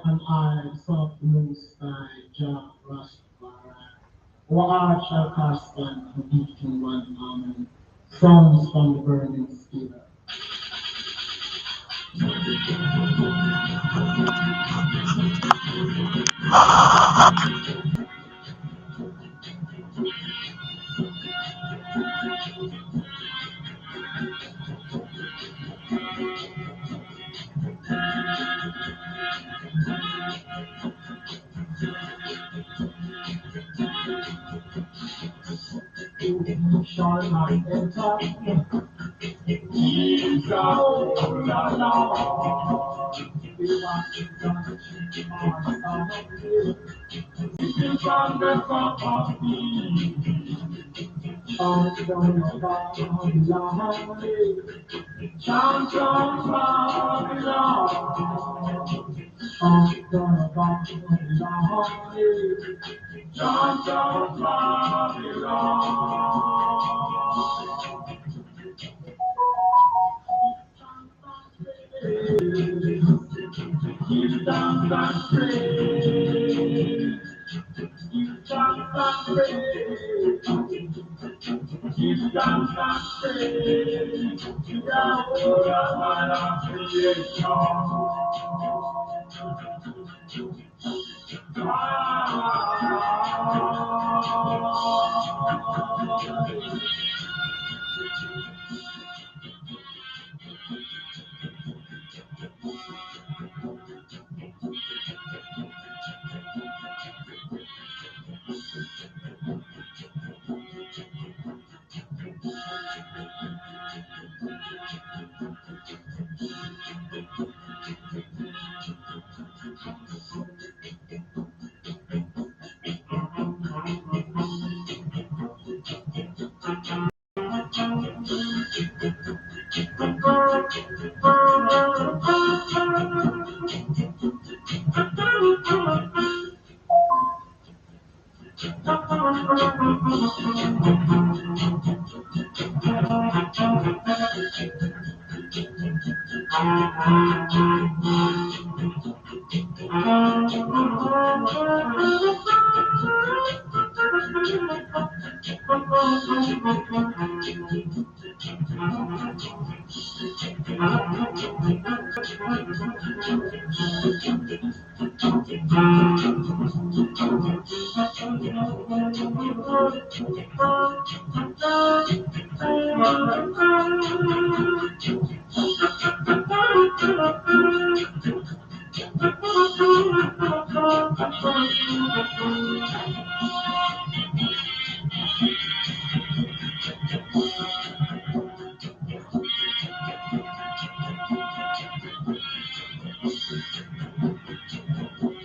and I sought the Most High, Jah Rastafari. Our heart shall cast stand and beat in one harmony. Songs from the burning spear. You shall not enter in. Jesus, oh Lord. We want to touch you, from the top of me. Chant on Babylon, chant on Babylon, chant on Babylon, chant on Babylon. Give thanks and praise. Give thanks and praise. Give thanks and praise. To Yahweh, my creation.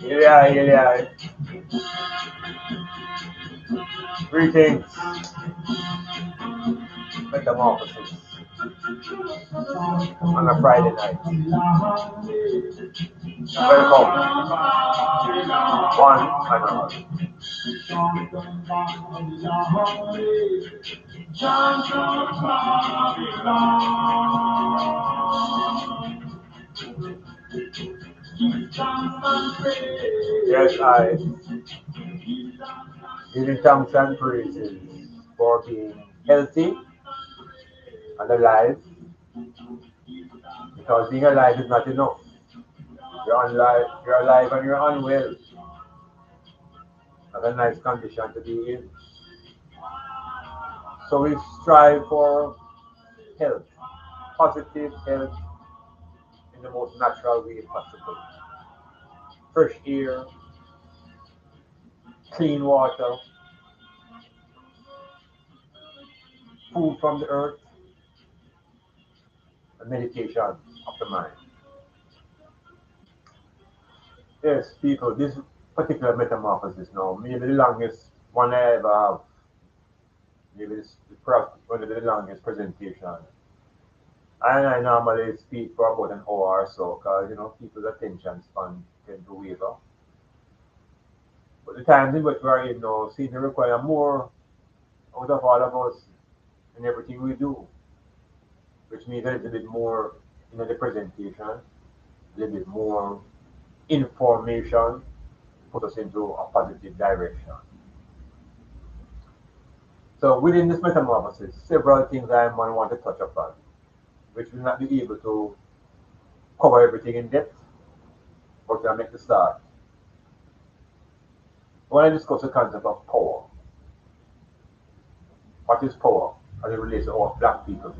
Yeah, yeah, yeah. Greetings, metamorphosis on a Friday night. Welcome, one and all. Yes, I give you thanks and praises for being healthy and alive, because being alive is not enough. You're alive and you're unwell. Not a nice condition to be in. So we strive for health, positive health in the most natural way possible. Fresh air, clean water, food from the earth, and meditation of the mind. Yes, people, this particular metamorphosis now, maybe the longest one I ever have. Maybe this perhaps one of the longest presentation. And I normally speak for about an hour or so, because people's attention span tend to waver. But the times in which we are in now seem to require more out of all of us in everything we do, which means a little bit more the presentation, a little bit more information put us into a positive direction. So within this metamorphosis, several things I might want to touch upon, which will not be able to cover everything in depth, but I'll make the start. I want to discuss the concept of power. What is power as it relates to our black people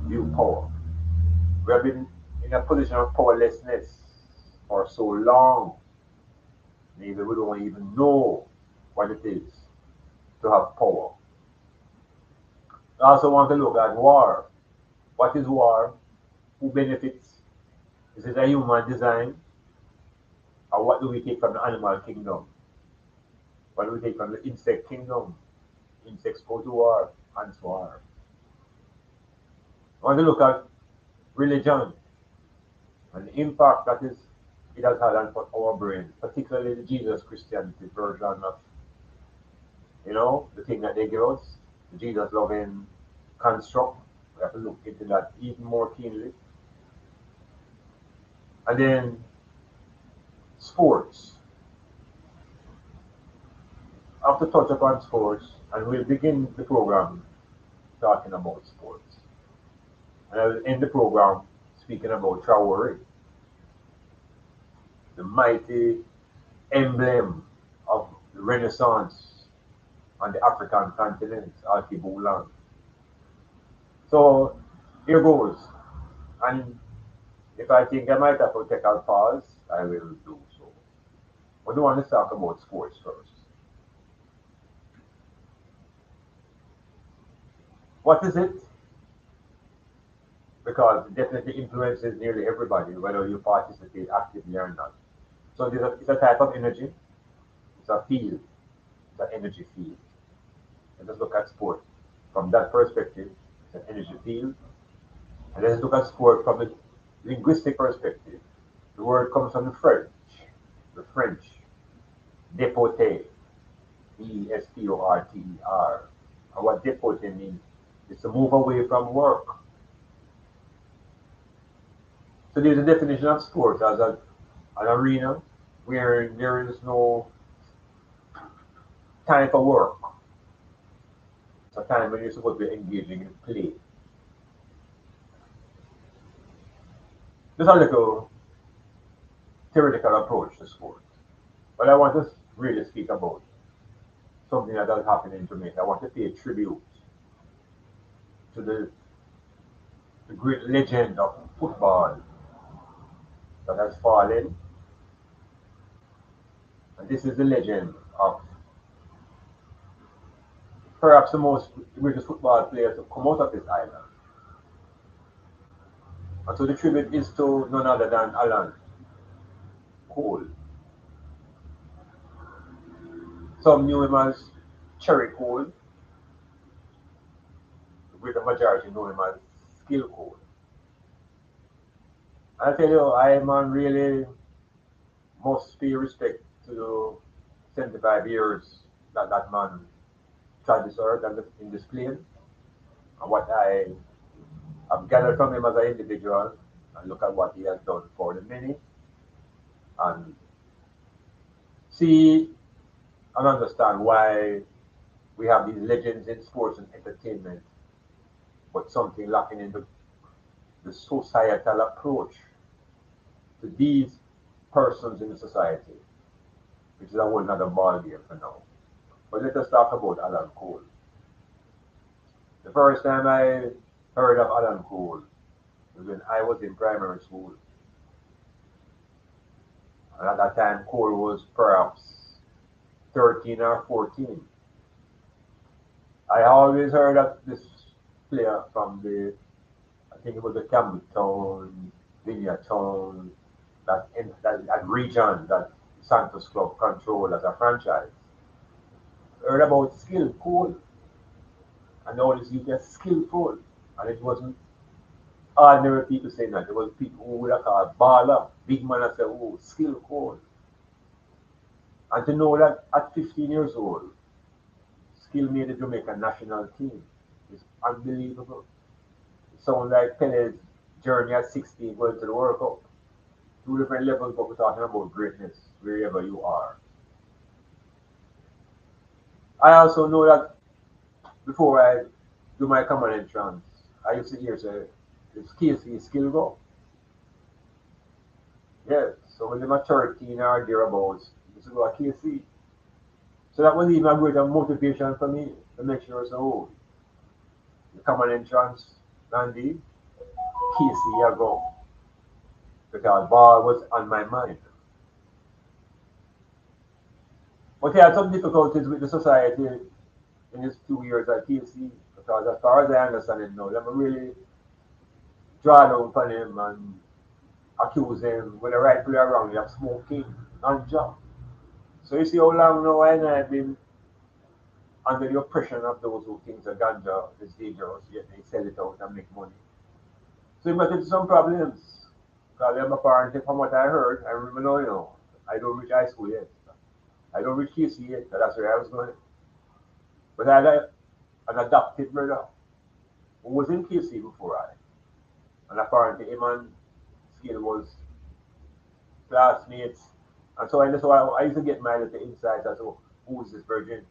view power? We have been in a position of powerlessness for so long, maybe we don't even know what it is to have power. I also want to look at war. What is war? Who benefits? Is it a human design? Or what do we take from the animal kingdom? What do we take from the insect kingdom? Insects go to war, ants war. I want to look at religion and the impact that it has had on our brain, particularly the Jesus Christianity version of, the thing that they give us, the Jesus loving construct. We have to look into that even more keenly. And then sports. I have to touch upon sports, and we'll begin the program talking about sports. And I'll end the program speaking about Traore, the mighty emblem of the Renaissance on the African continent, Alkebulan. So here goes. And if I think I might have to take a pause, I will do so. But I want to talk about sports first. What is it? Because it definitely influences nearly everybody, whether you participate actively or not. So it's a type of energy, it's a field, it's an energy field. And let's look at sport from that perspective, it's an energy field. And let's look at sport from a linguistic perspective. The word comes from the French, déporter, desporter. And what déporter means is to move away from work. So there's a definition of sport as an arena where there is no time for work. It's a time when you're supposed to be engaging in play. There's a little theoretical approach to sport. But I want to really speak about something that has happened in Jamaica. I want to pay tribute to the great legend of football that has fallen. And this is the legend of perhaps the most greatest football players to come out of this island. And so the tribute is to none other than Alan Cole. Some knew him as Cherry Cole. The greater majority know him as Skill Cole. I tell you, I man really must pay respect to the 75 years that that man trod this earth and in this plane. And what I have gathered from him as an individual, and look at what he has done for the many, and see and understand why we have these legends in sports and entertainment, but something lacking in the societal approach to these persons in the society, which is a whole other ballgame for now. But let us talk about Alan Cole. The first time I heard of Alan Cole was when I was in primary school. And at that time, Cole was perhaps 13 or 14. I always heard of this player from I think it was the Campbelltown, Vineyardtown, that region that Santos Club controlled as a franchise. Heard about skill, Cole, and all this you get skillful. And it wasn't ordinary people saying that. It was people who would have called baller, big man and say, oh, skill Cole. And to know that at 15 years old, Skill made the Jamaican national team is unbelievable. It sounds like Pele's journey at 16 going to the World Cup. two different levels, but we're talking about greatness wherever you are. I also know that before I do my common entrance, I used to hear say, it's KC skill go. Yes, so when they were 13 or thereabouts, I used to go to KC. So that was even a greater motivation for me to make sure so the common entrance, Gandhi, KC I go. Because ball was on my mind. But he had some difficulties with the society in his 2 years at KC because as far as I understand it now, they were really draw down upon him and accuse him when the rightfully or wrongly of smoking and job. So you see how long now I've been under the oppression of those who think that ganja is dangerous, yet they sell it out and make money. So he got into some problems. Because I'm apparently from what I heard, I remember now, I don't reach high school yet. I don't reach KC yet, so that's where I was going. But I had an adopted brother who was in KC before I. And apparently him and Skill was classmates. And so I used to get my little insights as to who is this virgin.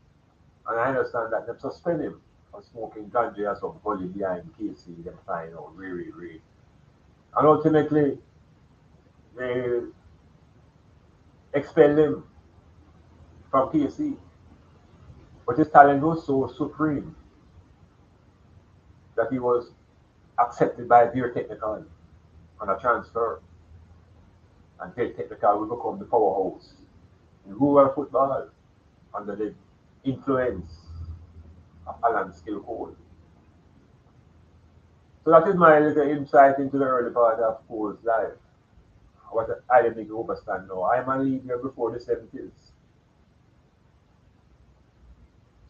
And I understand that they suspend him for smoking ganja or some bully behind KC, them find out really. And ultimately, they expelled him from KC. But his talent was so supreme that he was accepted by their technical on a transfer. And their technical will become the powerhouse in rural football under the influence of Alan Skillcode. So that is my little insight into the early part of Cole's life. What I didn't make you understand now. I'm a leader before the 70s.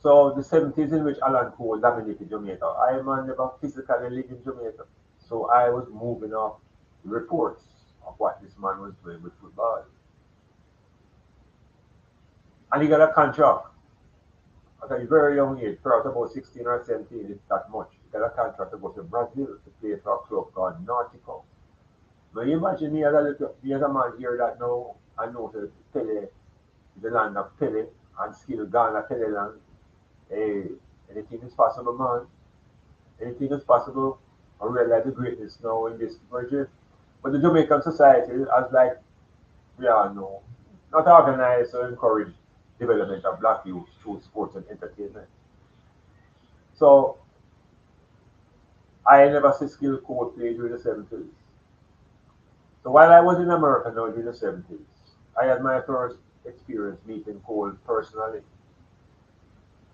So the 70s in which Alan Cole dominated Jamaica, I man never physically lived in Jamaica. So I was moving off reports of what this man was doing with football. And he got a contract at a very young age, perhaps about 16 or 17, it's that much. He got a contract to go to Brazil to play for a club called Nautico. Now you imagine me as a man here that now I know that Pele, the land of Pele, and skill Ghana Pele land. Hey, anything is possible, man. Anything is possible. I realize the greatness now in this virgin. But the Jamaican society, as like we all know, not organized or encourage development of black youth through sports and entertainment. So I never see skill court play during the 70s. So while I was in America now during the 70s, I had my first experience meeting Cole personally.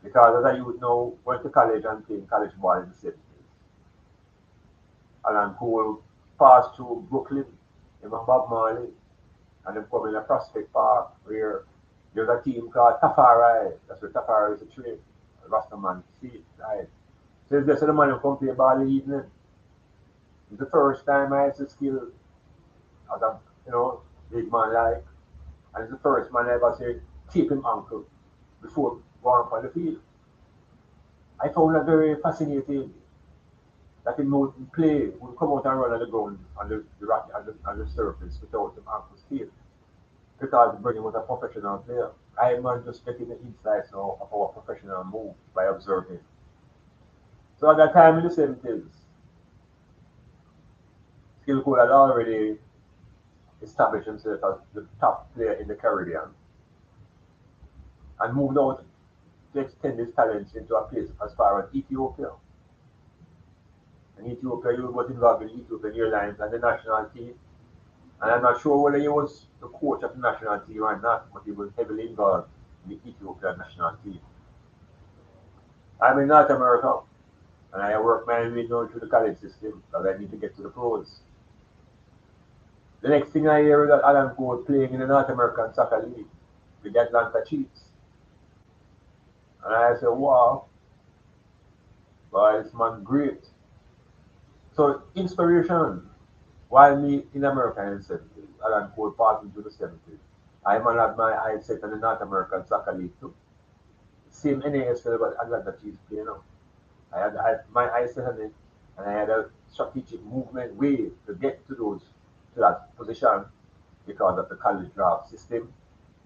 Because as a youth now, went to college and played college ball in the 70s. And Cole passed through Brooklyn, him and Bob Marley, and then come in a Prospect Park where there's a team called Tafari. That's where Tafari is a train. Rastaman seat, right? So it's just the man who come play ball in the evening. It's the first time I had to skill as a big man like. And it's the first man I ever said, keep him uncle before going up on the field. I found that very fascinating that he would play, would come out and run on the ground on the rock on the surface without him ankles steel. Because Bernie was a professional player. I am just getting the insights now of our professional move by observing. So at that time in the 70s, Skillful had already established himself as the top player in the Caribbean and moved out to extend his talents into a place as far as Ethiopia. And Ethiopia, he was involved in Ethiopian Airlines and the national team. And I'm not sure whether he was the coach of the national team or not, but he was heavily involved in the Ethiopian national team. I'm in North America, and I work my way down through the college system because I need to get to the pros. The next thing I hear is that Alan Cole playing in the North American Soccer League with the Atlanta Chiefs. And I said, wow, boy, this man great. So inspiration, while me in America in the 70s, Alan Cole passing through the 70s, I man had my eyes set on the North American Soccer League too. Same NASL but Atlanta Chiefs play now. I had my eyes set on it and I had a strategic movement way to get to that position because of the college draft system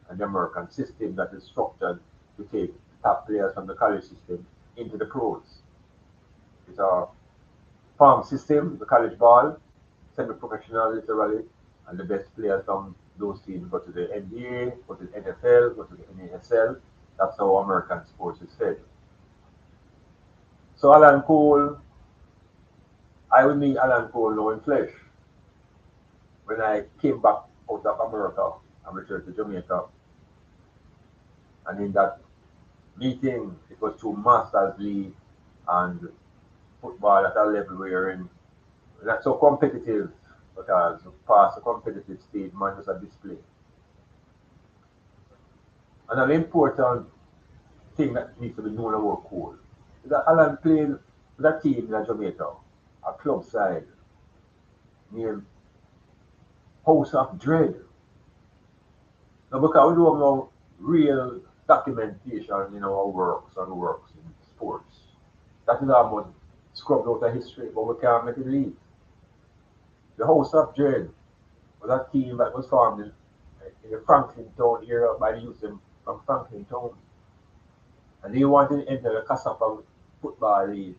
and the American system that is structured to take top players from the college system into the pros. It's a farm system, the college ball, semi-professional literally, and the best players from those teams go to the NBA, go to the NFL, go to the NASL. That's how American sports is fed. So Alan Cole, I would meet Alan Cole now in flesh when I came back out of America and returned to Jamaica. And in that meeting, it was through Masters League and football at a level we're in. Not so competitive because past the competitive stage, man, was a display. And an important thing that needs to be known about Cole is that Alan played with a team in Jamaica, a club side named House of Dread. Now, because we don't have no real documentation in our works in sports, that is almost scrubbed out of history, but we can't make it leave. The House of Dread was a team that was formed in the Franklin Town area by the youth from Franklin Town. And they wanted to enter the Cassapa Football League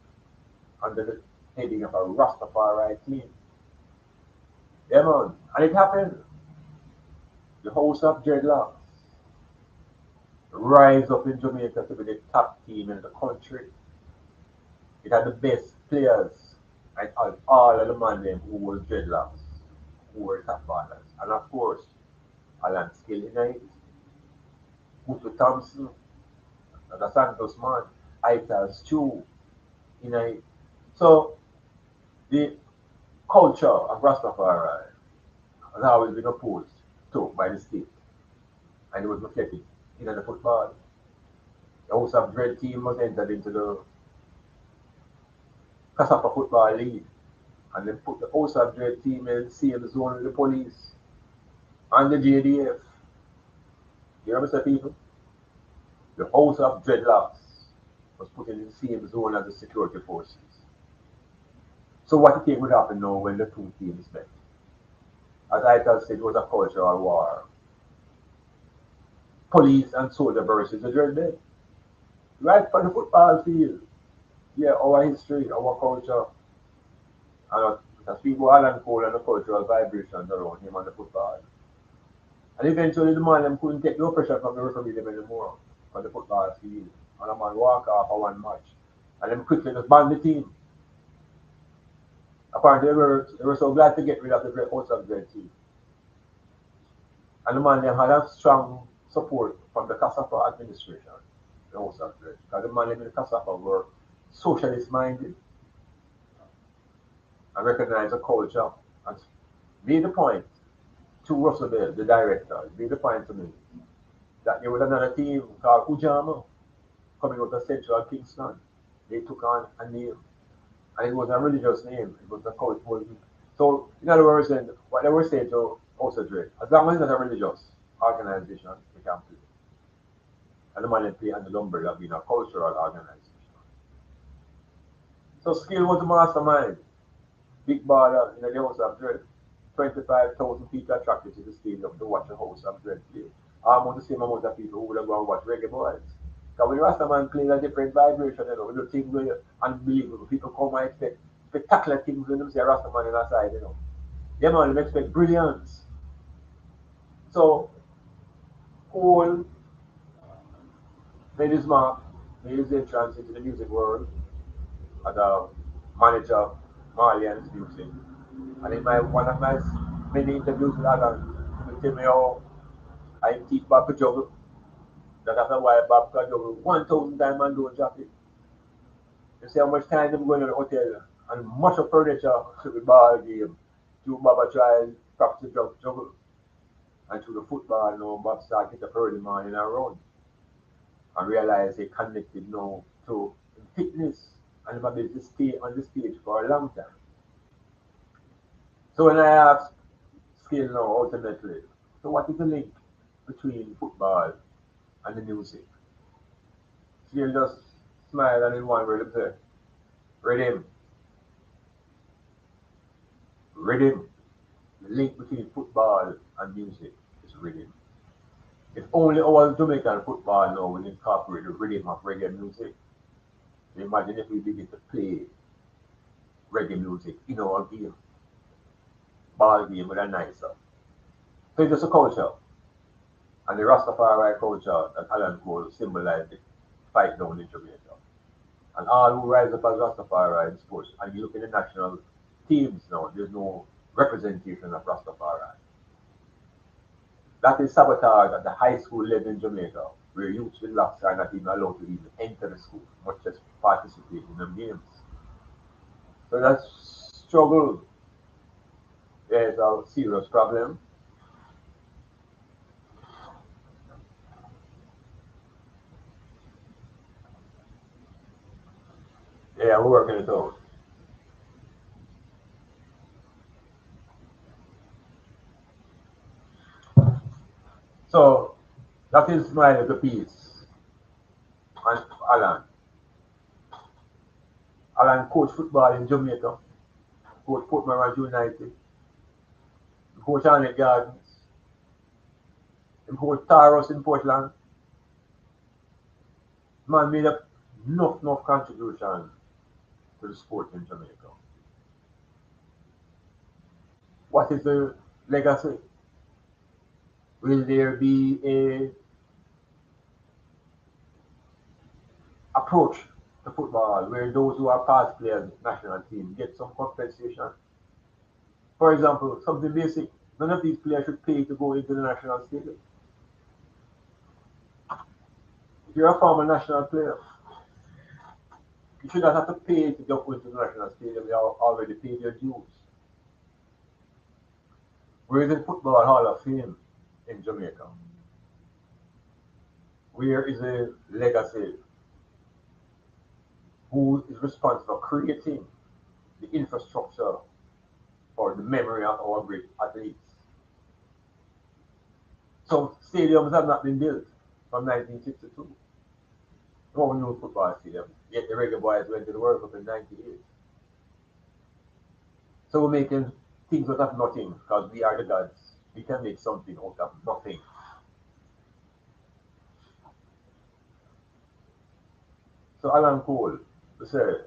under the heading of a Rastafari team. Yeah, man. And it happened. The House of Dreadlocks rise up in Jamaica to be the top team in the country. It had the best players and all of the man them who were dreadlocks, who were top ballers. And of course, Alan Skill in it, Mutu Thompson, the Santos man, Ital Stew in it. So the culture of Rastafari has always been opposed to by the state. And it was reflected in the football. The House of Dread team was entered into the Cassapa Football League. And they put the House of Dread team in the same zone with the police and the JDF. You understand, people? The House of Dreadlocks was put in the same zone as the security forces. So what do you think would happen now when the two teams met? As I said, it was a cultural war. Police and soldier versus the dreadmen. Right from the football field. Yeah, our history, our culture, and as people Alan Cole and the cultural vibrations around him on the football. And eventually the man them couldn't take no pressure from the referee them anymore on the football field. And a man walk off for one match. And then quickly just banned the team. Apparently they were so glad to get rid of the great House of Dread team. And the man them had a strong support from the Cassapa administration, the House of Dread. Because the man them in the Cassapa were socialist minded and recognized the culture and made the point to Russell Bell, the director, made the point to me that there was another team called Ujama coming out of Central Kingston. They took on a name, and it was a religious name. It was a cult. So, in other words, then, what they were saying to House of Dread, as long as it's not a religious organization, they can play. And the man they play under the umbrella of being a cultural organization. So, Skill was the mastermind. Big baller in the House of Dread. 25,000 people attracted to the stadium to watch the House of Dread play. Almost the same amount of people who would have gone and watch Reggae Boys. Because when Rastaman plays a different vibration, with the things where unbelievable. People come and expect spectacular things when they see a Rastaman in a side. Yeah, man, they expect brilliance. So, Cole made his mark, made his entrance into the music world as a manager of Marlian's music. And in one of my many interviews with Alan, he tell me how I teach Bob to juggle. That after a while, Bob could juggle 1,000 times and don't drop it. You see how much time them going to the hotel and much of furniture with ball game. To Bob try practice juggle. And through the football now, Bob started get up early morning and run. And realize he connected now to fitness and able to stay on the stage for a long time. So when I ask Skill now ultimately, so what is the link between football and the music? Skill just smile and in one word and say, rhythm, rhythm. the link between football and music is rhythm. If only our Jamaican football now will incorporate the rhythm of reggae music, imagine if we begin to play reggae music in our game, ball game with a nicer. So it's just a culture. And the Rastafari culture that Alan Cole symbolized the fight down in Jamaica. And all who rise up as Rastafari in sports, and you look at the national teams now, there's no representation of Rastafari. That is sabotage at the high school level in Jamaica, where youths with locks are not even allowed to even enter the school, much less participate in the games. So that struggle is a serious problem. Yeah, we're working it out. So that is my little piece. And Alan. Alan coached football in Jamaica, coached Port Morant United, coached Arnett Gardens, coached Taros in Portland. Man made up enough contribution to the sport in Jamaica. What is the legacy? Will there be a approach to football where those who are past players, national team, get some compensation? For example, something basic. None of these players should pay to go into the national stadium. If you're a former national player, you should not have to pay to go into the national stadium. You have already paid your dues. Where is the Football Hall of Fame in Jamaica? Where is the legacy? Who is responsible for creating the infrastructure for the memory of our great athletes? Some stadiums have not been built from 1962. No one knows football stadium. Yet the Reggae Boys went to the World Cup in '98. So we're making things out of nothing because we are the gods. We can make something out of nothing. So Alan Cole, said,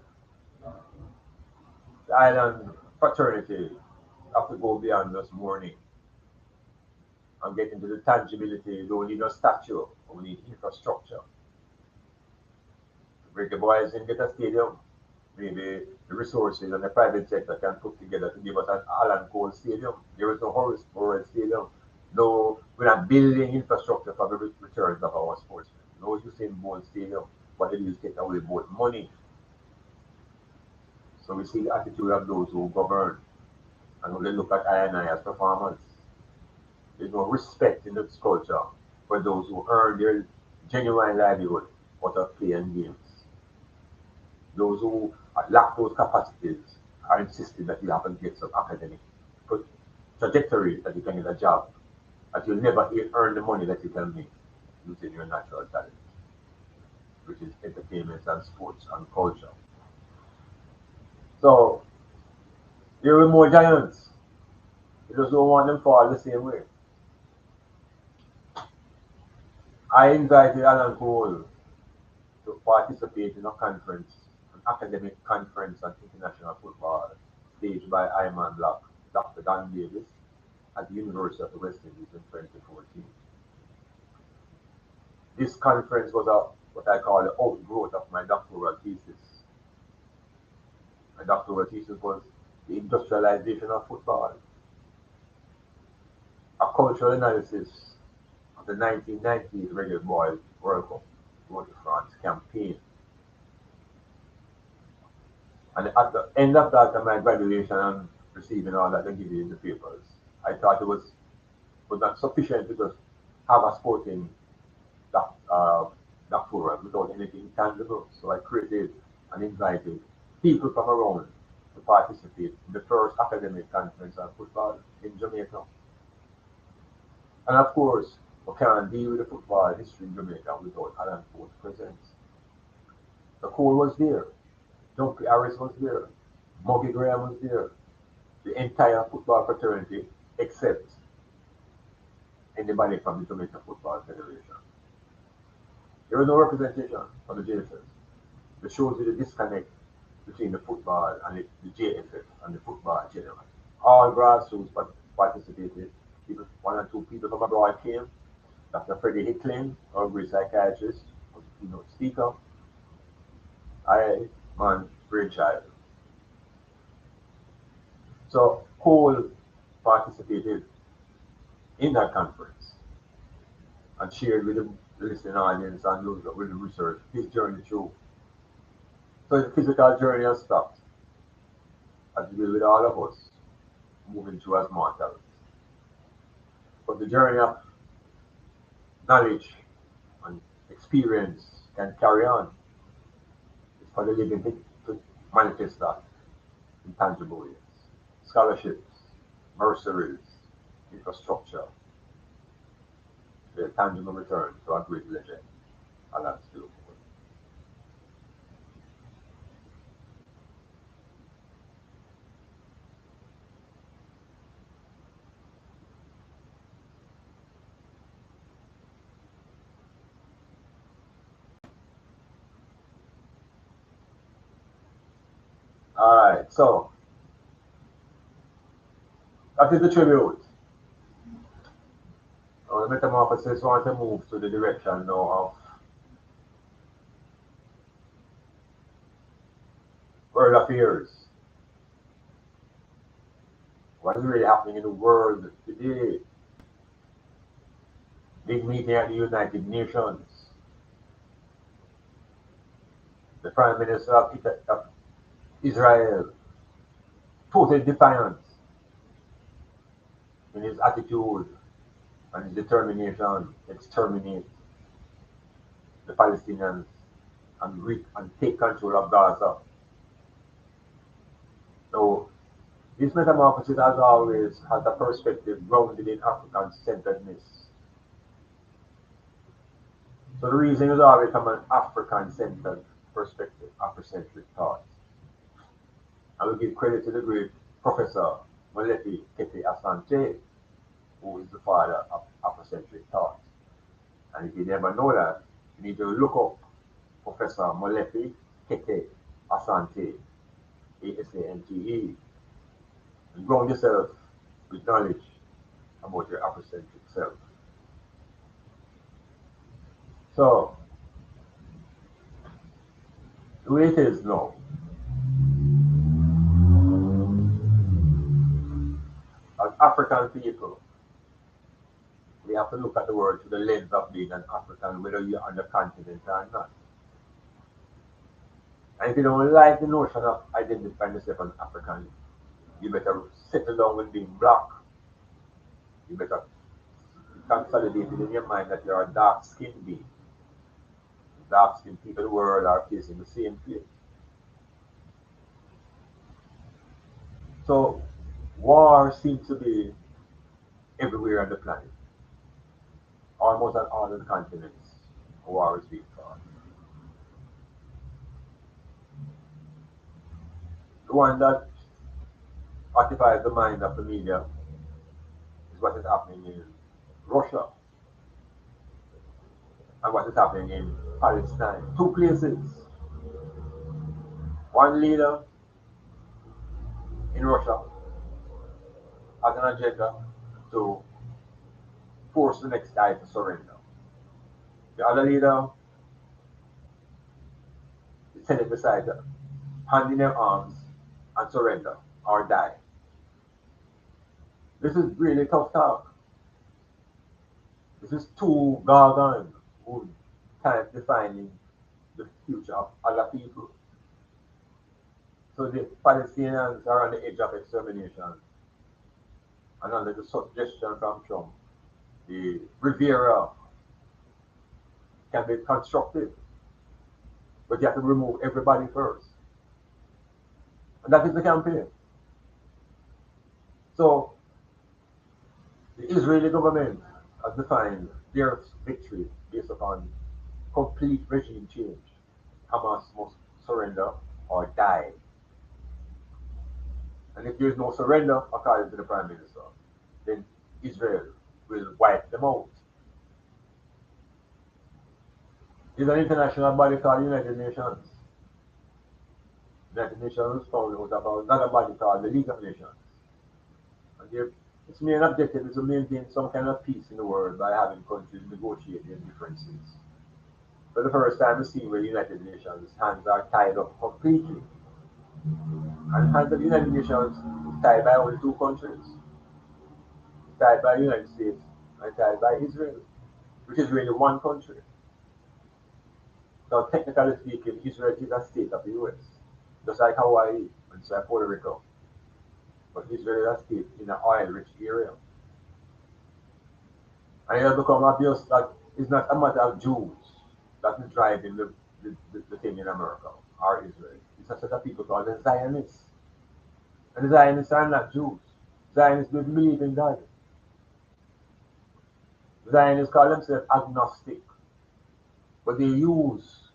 the island fraternity have to go beyond just mourning and get into the tangibility. We don't need a statue, we need infrastructure. Break the boys and get a stadium. Maybe the resources and the private sector can put together to give us an Alan Cole Stadium. There is no Horace Morris Stadium. No, we're not building infrastructure for the returns of our sportsmen. No Usain Bolt Stadium, but it is take away both money. So we see the attitude of those who govern and when they look at I and I as performance. There's no respect in this culture for those who earn their genuine livelihood out of playing games. Those who lack those capacities are insisting that you have to get some academic trajectories that you can get a job, that you'll never earn the money that you can make using your natural talent, which is entertainment and sports and culture. So there were more giants. You just don't want them fall the same way. I invited Alan Cole to participate in a conference, an academic conference on international football, staged by Iman Black, Dr. Don Davis, at the University of the West Indies in 2014. This conference was what I call the outgrowth of my doctoral thesis. My doctoral thesis was the industrialization of football, a cultural analysis of the 1990s Reggae Boys World Cup Tour de France campaign. And at the end of that, of my graduation and receiving all that they give you in the papers, I thought it was not sufficient to just have a sporting doctoral without anything tangible. So I created and invited people from around to participate in the first academic conference on football in Jamaica. And of course, we can't deal with the football history in Jamaica without Alan Cole's presence. The Cole was there, Dumpy Harris was there, Muggy Graham was there, the entire football fraternity accept anybody from the Jamaican Football Federation. There is no representation from the JFF. It shows you the disconnect between the football and the JFF and the football generally. All grassroots participated. People, one or two people from abroad came. Dr. Freddie Hickling, our great psychiatrist, was the keynote speaker. I, man, brainchild. So Cole participated in that conference and shared with the listening audience and those that will research his journey through. So the physical journey has stopped, as it will with all of us moving through as mortals. But the journey of knowledge and experience can carry on. It's for the living to manifest that in tangible ways. Scholarships, bursaries, infrastructure, the tangible return to a great legend. And that's still. Alright, so that is the tribute. The metamorphosis want to move to the direction now of world affairs. What is really happening in the world today? Big meeting at the United Nations. The Prime Minister of Israel, total defiance in his attitude and his determination to exterminate the Palestinians and take control of Gaza. So this metamorphosis, as always, has a perspective grounded in African centeredness. So the reason is always from an African centered perspective, Afrocentric thought. I will give credit to the great Professor Molefi Kete Asante, who is the father of Afrocentric thought. And if you never know that, you need to look up Professor Molefi Kete Asante, Asante, and ground yourself with knowledge about your Afrocentric self. So, the way it is now, as African people, we have to look at the world through the lens of being an African, whether you're on the continent or not. And if you don't like the notion of identifying yourself as African, you better settle down with being black. You better consolidate it in your mind that you're a dark-skinned being. Dark-skinned people in the world are facing the same fate. So, war seems to be everywhere on the planet. Almost on all of the continents, war is being fought. The one that occupies the mind of the media is what is happening in Russia and what is happening in Palestine. Two places. One leader in Russia has an agenda to force the next guy to surrender. The other leader is sitting beside her, handing their arms and surrender or die. This is really tough talk. This is two gargons who can't define the future of other people. So the Palestinians are on the edge of extermination. And under the suggestion from Trump, the Riviera can be constructed, but you have to remove everybody first. And that is the campaign. So the Israeli government has defined their victory based upon complete regime change. Hamas must surrender or die. And if there is no surrender, according to the Prime Minister, then Israel will wipe them out. There's an international body called United Nations. The United Nations was founded about another body called the League of Nations. And its main objective is to maintain some kind of peace in the world by having countries negotiate their differences. For the first time, we see where the United Nations hands are tied up completely. And the hands of the United Nations is tied by only two countries. It's tied by the United States and tied by Israel, which is really one country. Now, technically speaking, Israel is a state of the US, just like Hawaii and just like Puerto Rico. But Israel is a state in an oil-rich area. And it has become obvious that it's not a matter of Jews that is driving the thing in America or Israel. It's a set of people called the Zionists. And the Zionists are not Jews. Zionists don't believe in God. Zionists call themselves agnostic. But they use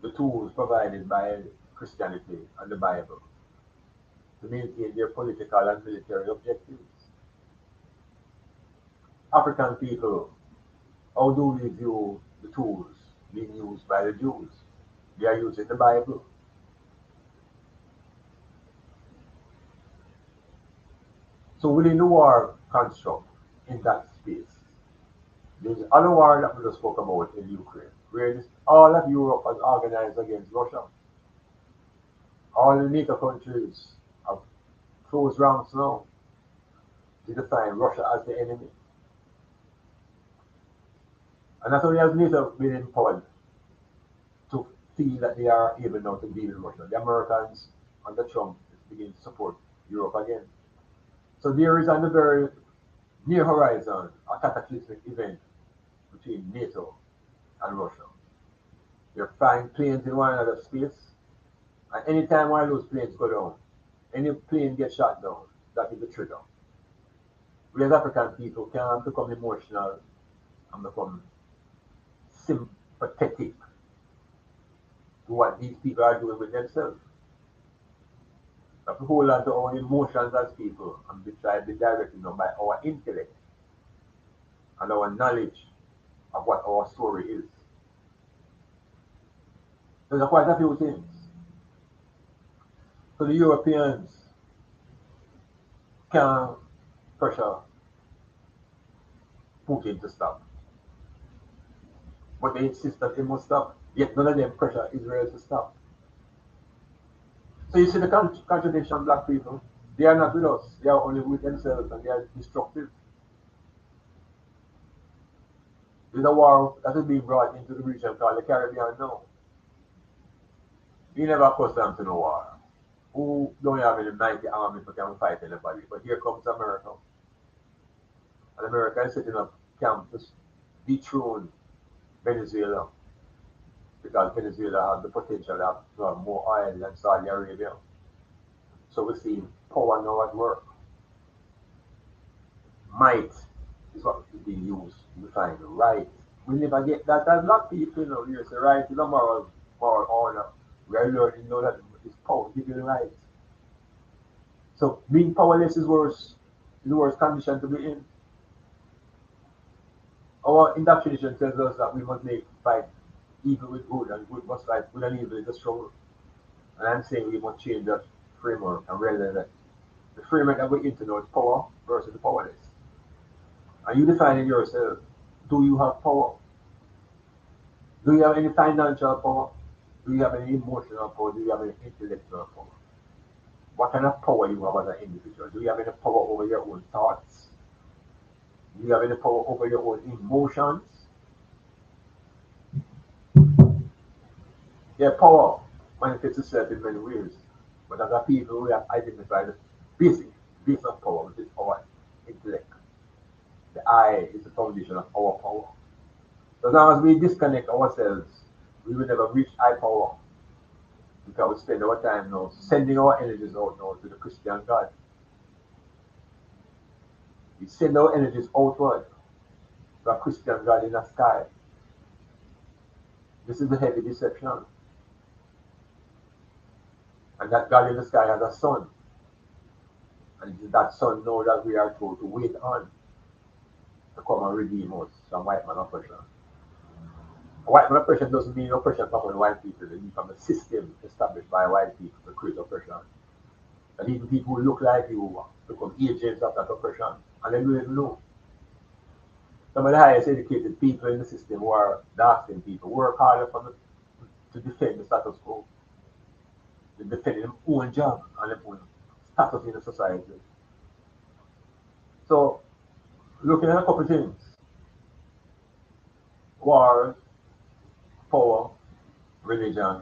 the tools provided by Christianity and the Bible to maintain their political and military objectives. African people, how do we view the tools being used by the Jews? They are using the Bible. So within the war construct, in that space, there's other war that we just spoke about in Ukraine, where all of Europe has organized against Russia. All the NATO countries have closed ranks now to define Russia as the enemy. And not only has NATO been empowered to feel that they are able now to deal with Russia, the Americans under Trump is beginning to support Europe again. So there is on the very near horizon a cataclysmic event between NATO and Russia. They're flying planes in one another's space, and anytime one of those planes go down, any plane gets shot down, that is the trigger. We as African people can become emotional and become sympathetic to what these people are doing with themselves. We have to hold on to our emotions as people and be try to be directed by our intellect and our knowledge of what our story is. There's quite a few things. So the Europeans can pressure Putin to stop. But they insist that he must stop. Yet none of them pressure Israel to stop. So you see the contradiction of black people. They are not with us. They are only with themselves and they are destructive. There's a war that is being brought into the region called the Caribbean now. You never accustomed to no war. Who don't have any mighty army to can fight anybody? But here comes America. And America is setting up camp to dethrone Venezuela. Because Venezuela has the potential to have more oil than Saudi Arabia. So we see power now at work. Might is what is being used to define right. We never get that as black people, you say right is a moral honor. We are learning now that it's power giving right. So being powerless is the worst condition to be in. Our indoctrination tells us that we must fight evil with good and good must fight good and evil is the struggle. And I'm saying we must change that framework and realize that the framework that we're into now is power versus the powerless. And you define it yourself. Do you have power? Do you have any financial power? Do you have any emotional power? Do you have any intellectual power? What kind of power you have as an individual? Do you have any power over your own thoughts? Do you have any power over your own emotions? Yeah, power manifests itself in many ways. But as a people, we have identified the basic base of power, which is our intellect. The I is the foundation of our power. So now as we disconnect ourselves, we will never reach high power. Because we spend our time now sending our energies out now to the Christian God. We send our energies outward to a Christian God in the sky. This is the heavy deception. And that God in the sky has a son. And it is that son now that we are told to wait on to come and redeem us from white man oppression. White man oppression doesn't mean oppression from white people, it means from a system established by white people to create oppression. And even people who look like you become agents of that oppression, and they don't even know. Some of the highest educated people in the system who are dark skinned people work harder to defend the status quo, to defend their own job and their own status in the society. So, looking at a couple of things: wars, power, religion,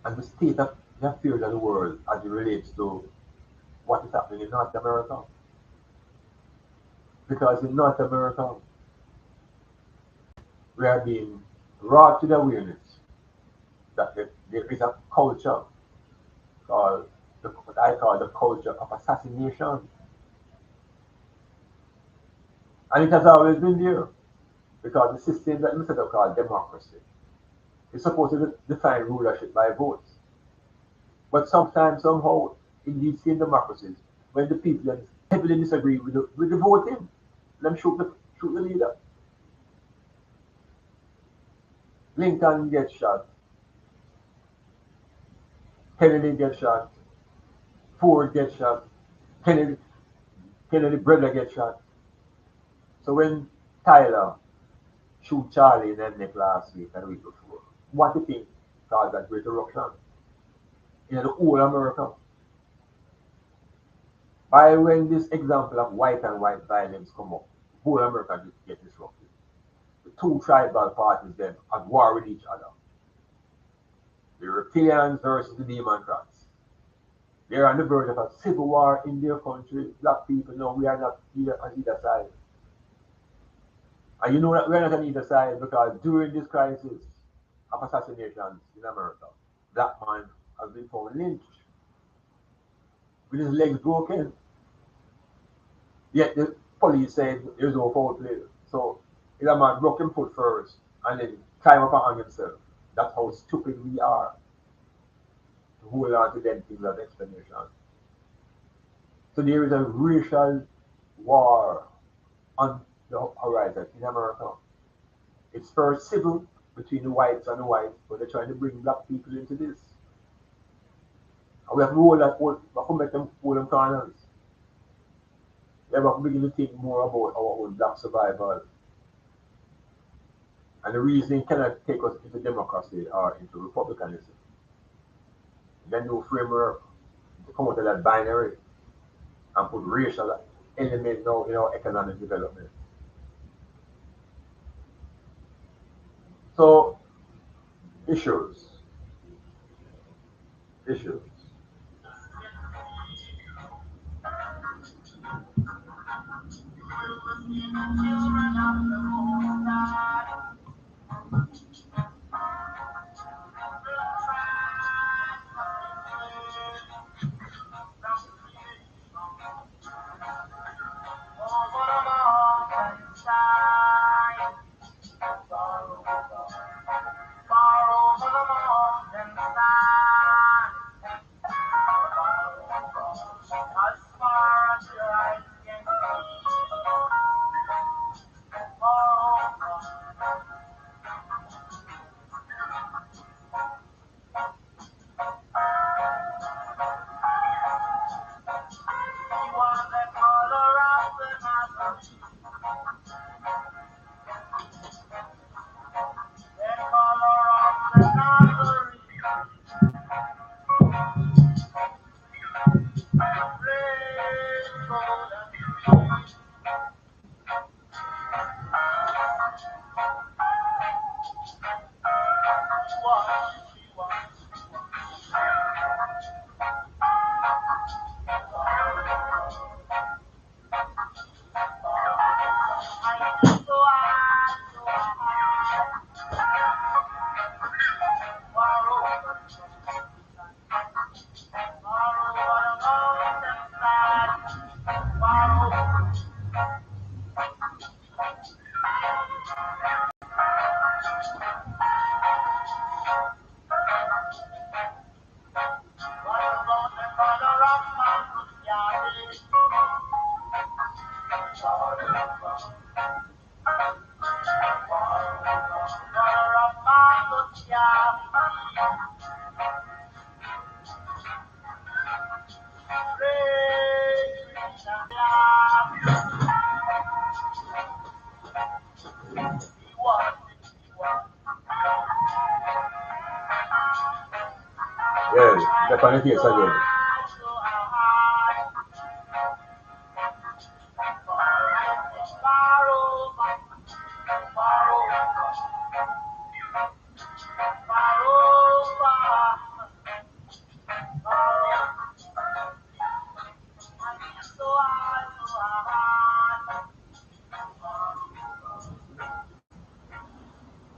and the state of the affairs of the world as it relates to what is happening in North America. Because in North America, we are being brought to the awareness that there is a culture called what I call the culture of assassination. And it has always been there because the system that we set up called democracy is supposed to define rulership by votes. But sometimes, somehow, in these same democracies, when the people heavily disagree with the voting, them shoot the leader. Lincoln gets shot, Kennedy gets shot, Ford gets shot, Kennedy, Kennedy brother gets shot. So when Tyler shoot Charlie in the neck last week and the week before, what do you think caused that great eruption in the whole America? By when this example of white and white violence come up, whole America get disrupted. The two tribal parties then at war with each other. The Europeans versus the Democrats. They're on the verge of a civil war in their country. Black people know we are not on either side. And you know that we're not on either side because during this crisis of assassinations in America, black man has been found lynched with his legs broken. Yet the police said there's no foul play. So if a man broke his foot first and then climb up and hang himself. That's how stupid we are to hold on to them things as explanation. So there is a racial war on the horizon in America. It's first civil between the whites and the whites, but they're trying to bring black people into this. And we have to hold that we have to make them hold them corners. We have to begin to think more about our own black survival. And the reason cannot take us into democracy or into republicanism. Then do framework to come out of that binary and put racial element now in our economic development. So issues. Issues. Yeah, that's on the case again.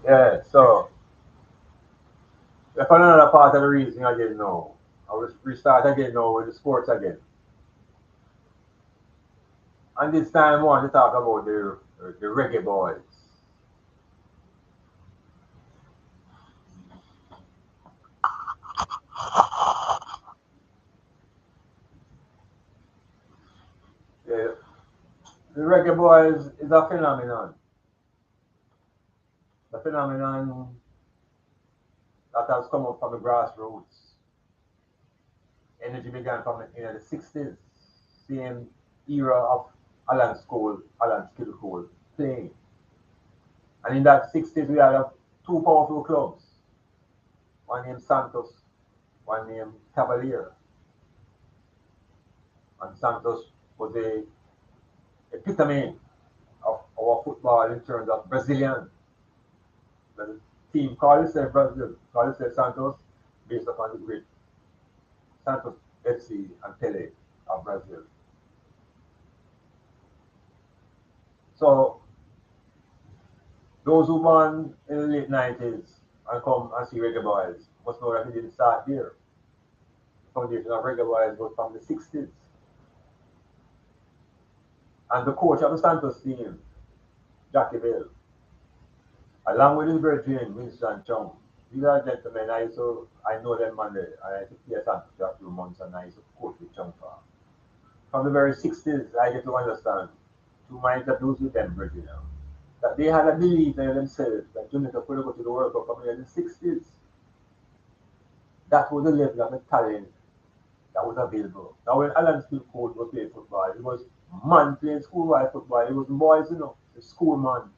Yeah, so that's another part of the reason I didn't know. I will restart again now with the sports again. And this time I want to talk about the reggae boys. Yeah, the reggae boys is a phenomenon. The phenomenon that has come up from the grassroots. Energy began from in the 60s, same era of Alan School, Alan Skill School playing. And in that 60s, we had two powerful clubs, one named Santos, one named Cavalier. And Santos was the epitome of our football in terms of Brazilian. The team called itself Brazil, called itself Santos, based upon the great Santos FC and Pele of Brazil. So those who born in the late 90s and come and see Reggae Boys must know that it didn't start there. The foundation of Reggae Boys was from the 60s. And the coach of the Santos team, Jackie Bell, along with his brethren, Winston Chung, these are gentlemen I know them on the, and I took play Santos for a few months and I used to coach with Chung for. From the very 60s, I get to understand, through my interviews with them, brethren, that they had a belief in themselves that Jamaica could go to the World Cup in the 60s. That was the level of the talent that was available. Now, when Alan still coach was playing football, it was man playing school-wide football. It was boys, the school man.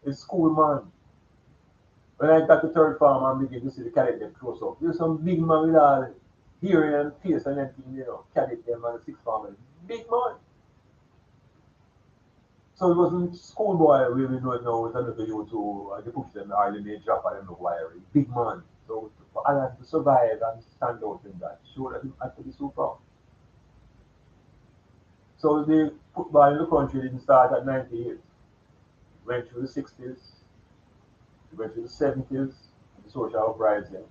The school man. When I got to third farm and began to see the cadet them close up, there's some big man with all hearing and face and everything, cadet them and the sixth farmer. Big man. So it wasn't schoolboy where we know it now, it's another you to they push them, or they drop and them look wiry. Big man. So for Alan to survive and stand out in that, show that he had to be super. So the football in the country didn't start at 98. Went through the 60s, went through the 70s, the social uprising.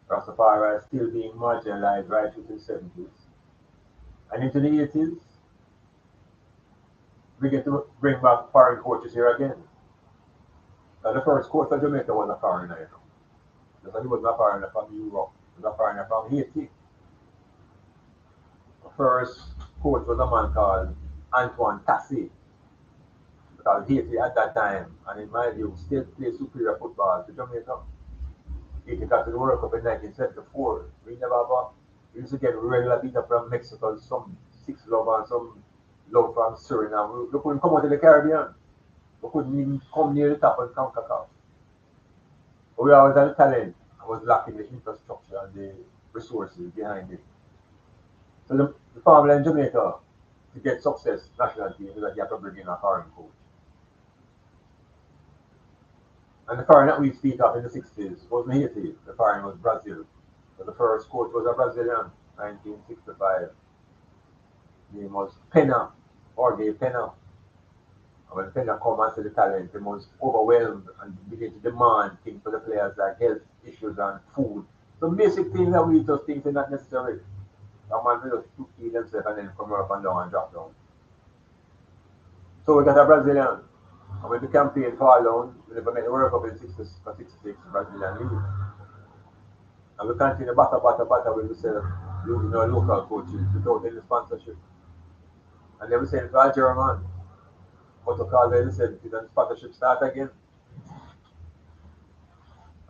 Rastafari still being marginalized right through the 70s. And into the 80s, we get to bring back foreign coaches here again. Now, the first coach of Jamaica was a foreigner, Because he wasn't a foreigner from Europe, he was a foreigner from Haiti. The first coach was a man called Antoine Tassi. Because Haiti at that time, and in my view, still played superior football to Jamaica. Haiti got to the World Cup in 1974. We never got, we used to get regular beat up from Mexico, some 6 love and some love from Suriname. We couldn't come out of the Caribbean. We couldn't even come near the top and CONCACAF. But we always had the talent. I was lacking the infrastructure and the resources behind it. So the formula in Jamaica to get success national team is that you have to bring in a foreign coach. And the foreign that we speak of in the 60s wasn't Haiti. The foreign was Brazil. So the first coach was a Brazilian, 1965. His name was Pena, Jorge Pena. And when Pena came and saw the talent, he was overwhelmed and began to demand things for the players like health issues and food. Some basic things that we just think are not necessary. A man will just feed himself and then come up and down and drop down. So we got a Brazilian. And when the campaign fall down, we never made the World Cup in 66, Brazilian league. And we continue batter with ourselves, using our local coaches without any sponsorship. And they were saying for German, what to call them, they said, the sponsorship start again.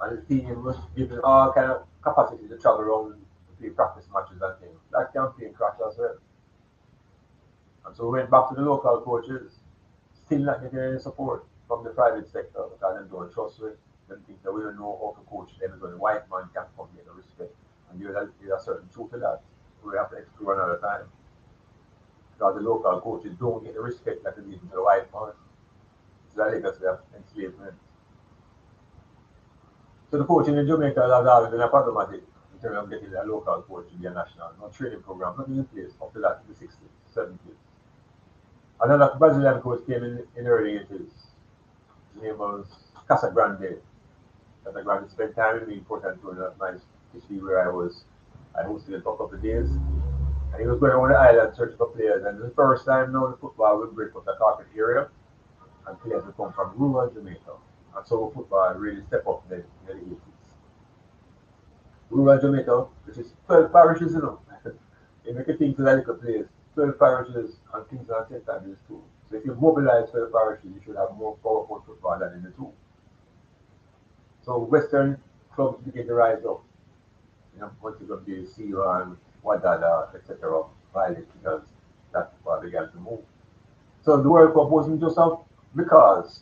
And the team was given all kind of capacity to travel around to play practice matches and things. That campaign crashed as well. And so we went back to the local coaches, still not getting any support from the private sector because they don't trust it. They think that we don't know how to coach them, so the white man can't come here to respect. And there's a certain truth to that. We have to explore another time. Because the local coaches don't get the respect that they give to the white man. It's the legacy of enslavement. So the coaching in Jamaica has always been a problematic in terms of getting a local coach to be a national. No training program, nothing in place up to that in the 60s, 70s. Another Brazilian coach came in the early 80s. His name was Casagrande. Casagrande spent time with me in Port Antonio, that's my history where I hosted a couple of days. And he was going around the island searching for players. And the first time now the football would break up the carpet area and players would come from rural Jamaica. And so football really stepped up in the 80s. Rural Jamaica, which is 12 parishes, you know. You make a think to that little place. 12 parishes and Kingston and St. Andrews too. So if you mobilize 12 parishes, you should have more powerful football than in the two. So Western clubs begin to rise up. You know, once you got the CEO and Wadada, etc. Violent because that football began to move. So the World Cup wasn't just up because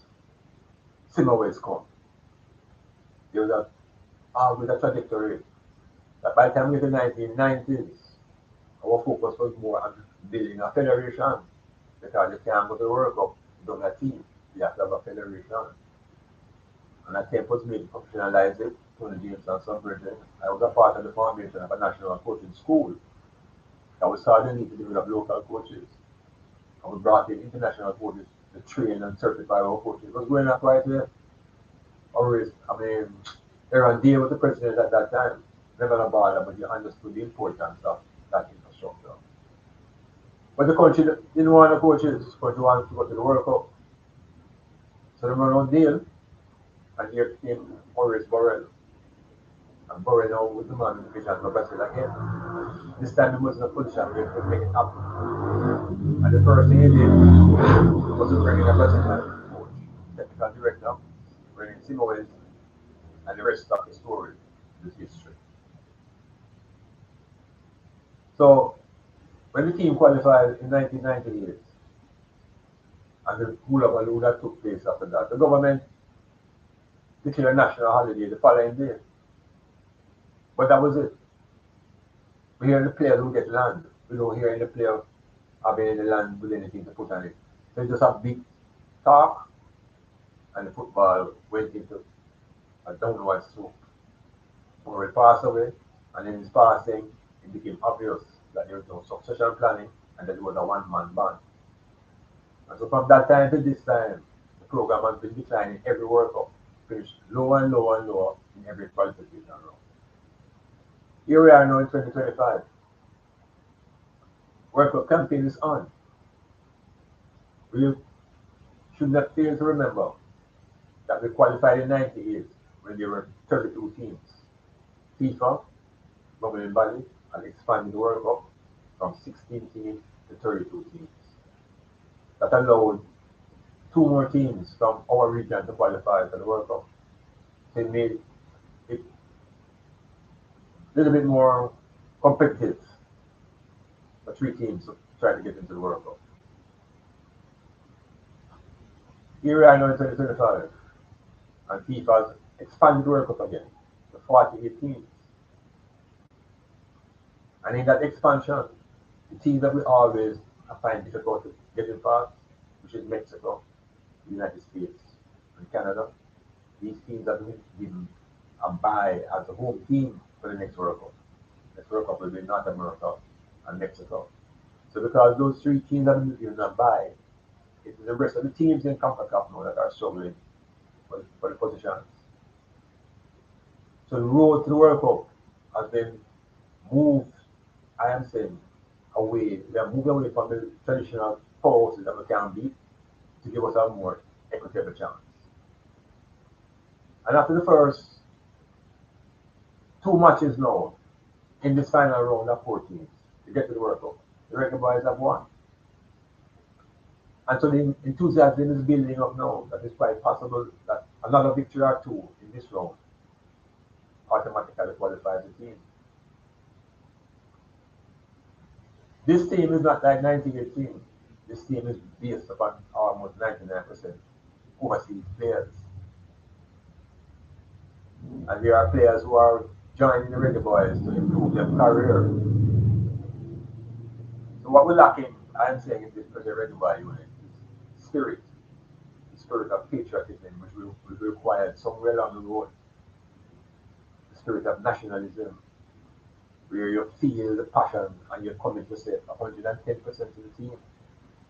Simmerways come. There was always a trajectory that by the time we get to the 1990s, our focus was more on building a federation because you can't go to the World Cup without a team. You have to have a federation. And attempt was made to professionalize it. Tony James and some brethren. I was a part of the foundation of a national coaching school that was saw the need to develop local coaches. And we brought in international coaches to train and certify our coaches. It was going on quite well. Always, I mean, Aaron Day was the president at that time. Never a bother, but he understood the importance of that infrastructure. But the country didn't want the coaches, but they wanted to go to the World Cup. So they run on deal, and here came Maurice Burrell. And Burrell now was the man who vision for Brazil again. This time he was in a position where he could make it happen. And the first thing he did was to bring in a Brazilian coach, technical director, bringing Simões, and the rest of the story is history. So when the team qualified in 1998, and the hula baloo that took place after that, the government declared a national holiday the following day. But that was it. We hear the players who get land. We don't hear any player having any land with anything to put on it. So it's just a big talk, and the football went into a downward slope. When he passed away, and in his passing, it became obvious that there was no succession planning and that it was a one-man band. And so from that time to this time, the program has been declining every World Cup, finished lower and lower and lower in every qualification round. Here we are now in 2025. World Cup campaign is on. We should not fail to remember that we qualified in 98 when there were 32 teams. FIFA, governing body, had expanded the World Cup from 16 teams to 32 teams. That allowed two more teams from our region to qualify for the World Cup. So it made it a little bit more competitive for three teams to try to get into the World Cup. Here we are now in 2025, and FIFA has expanded the World Cup again to 48 teams. And in that expansion, the teams that we always find difficult to get in past, which is Mexico, the United States, and Canada, these teams have been given a bye as a home team for the next World Cup. Next World Cup will be North America and Mexico. So because those three teams have been given a bye, it's the rest of the teams in CONCACAF now that are struggling for the positions. So the road to the World Cup has been moved, I am saying, away. We are moving away from the traditional powerhouses that we can beat to give us a more equitable chance. And after the first two matches now, in this final round of 4 teams, to get to the World Cup, the Reggae Boys have won. And so the enthusiasm is building up now that it's quite possible that another victory or two in this round automatically qualifies the team. This team is not like 1918. This team is based upon almost 99% overseas players. And there are players who are joining the Reggae Boys to improve their career. So what we're lacking, I'm saying, in this present Reggae Boy unit is spirit. The spirit of patriotism, which we required somewhere along the road. The spirit of nationalism, where you feel the passion and you're coming to say 110% of the team.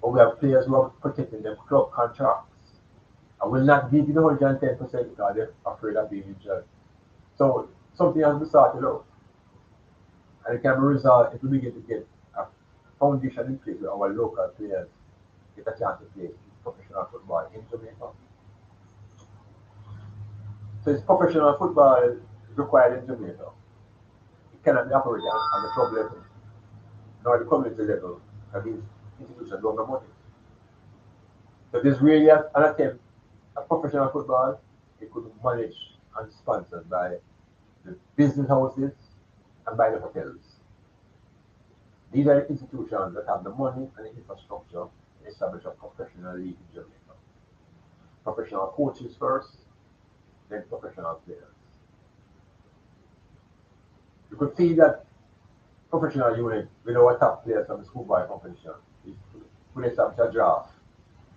But we have players who are protecting their club contracts. I will not give you the 110% because they're afraid of being injured. So something has to be started out. And it can be resolved if we begin to get a foundation in place with our local players get a chance to play professional football in Jamaica. So it's professional football required in Jamaica. It cannot be operated on the club level nor the community level because these institutions don't have money. So there's really an attempt at professional football. It could be managed and sponsored by the business houses and by the hotels. These are institutions that have the money and the infrastructure to establish a professional league in Jamaica. Professional coaches first, then professional players. You could see that professional unit with our top players from the schoolboy competition is could establish a draft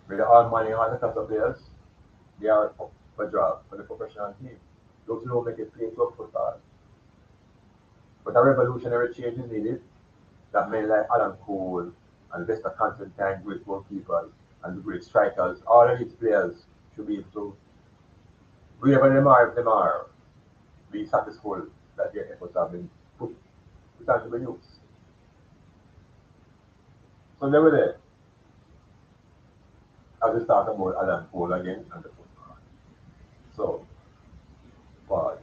with all money and all the class of players. They are up for draft for the professional team. Those who don't make it play club football. But a revolutionary change is needed that men like Alan Cole and Lester Constantine, great goalkeepers, and the great strikers, all of these players should be able to, wherever they are, be satisfied that their efforts have been put on the use. So they were there. As we start about Alan Cole again and the football. So, pause.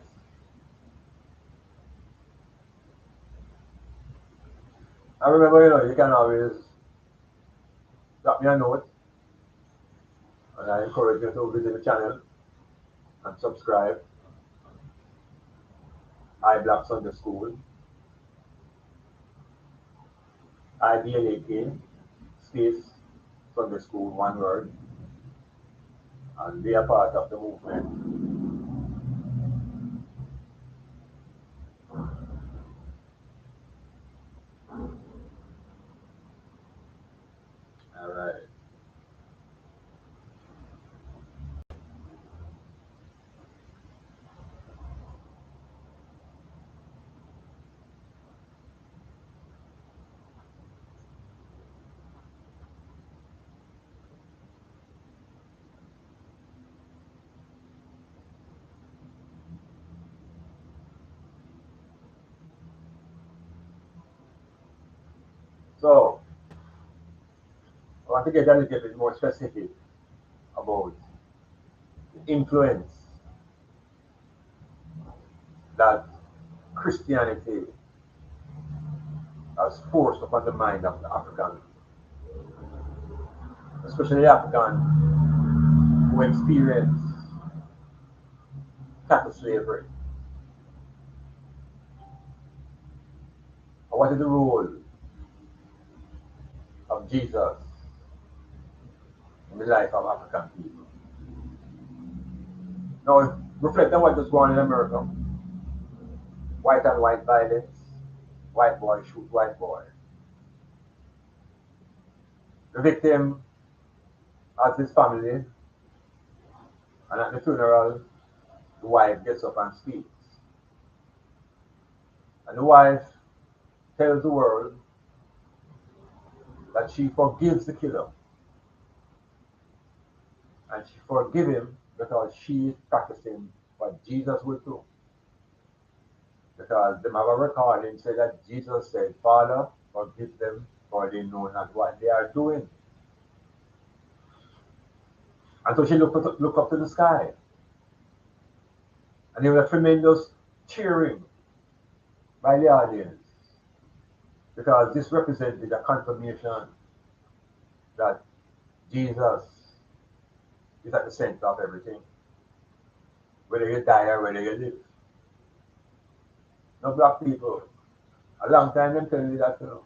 I remember, you can always drop me a note, and I encourage you to visit the channel and subscribe. iBlack Sunday School, IBLAK, space Sunday School, one word, and be a part of the movement. All right. So, I want to get a little bit more specific about the influence that Christianity has forced upon the mind of the African, especially the African who experience cattle slavery. And what is the role of Jesus in the life of African people? Now, reflect on what was going on in America. White and white violence, white boy shoot white boy. The victim has his family, and at the funeral, the wife gets up and speaks. And the wife tells the world that she forgives the killer, and she forgives him because she is practicing what Jesus would do. Because the have recording said that Jesus said, Father, forgive them, for they know not what they are doing. And so she looked up to the sky. And there was a tremendous cheering by the audience. Because this represented a confirmation that Jesus is at the center of everything. Whether you die or whether you live. No black people. A long time them telling you that, you know.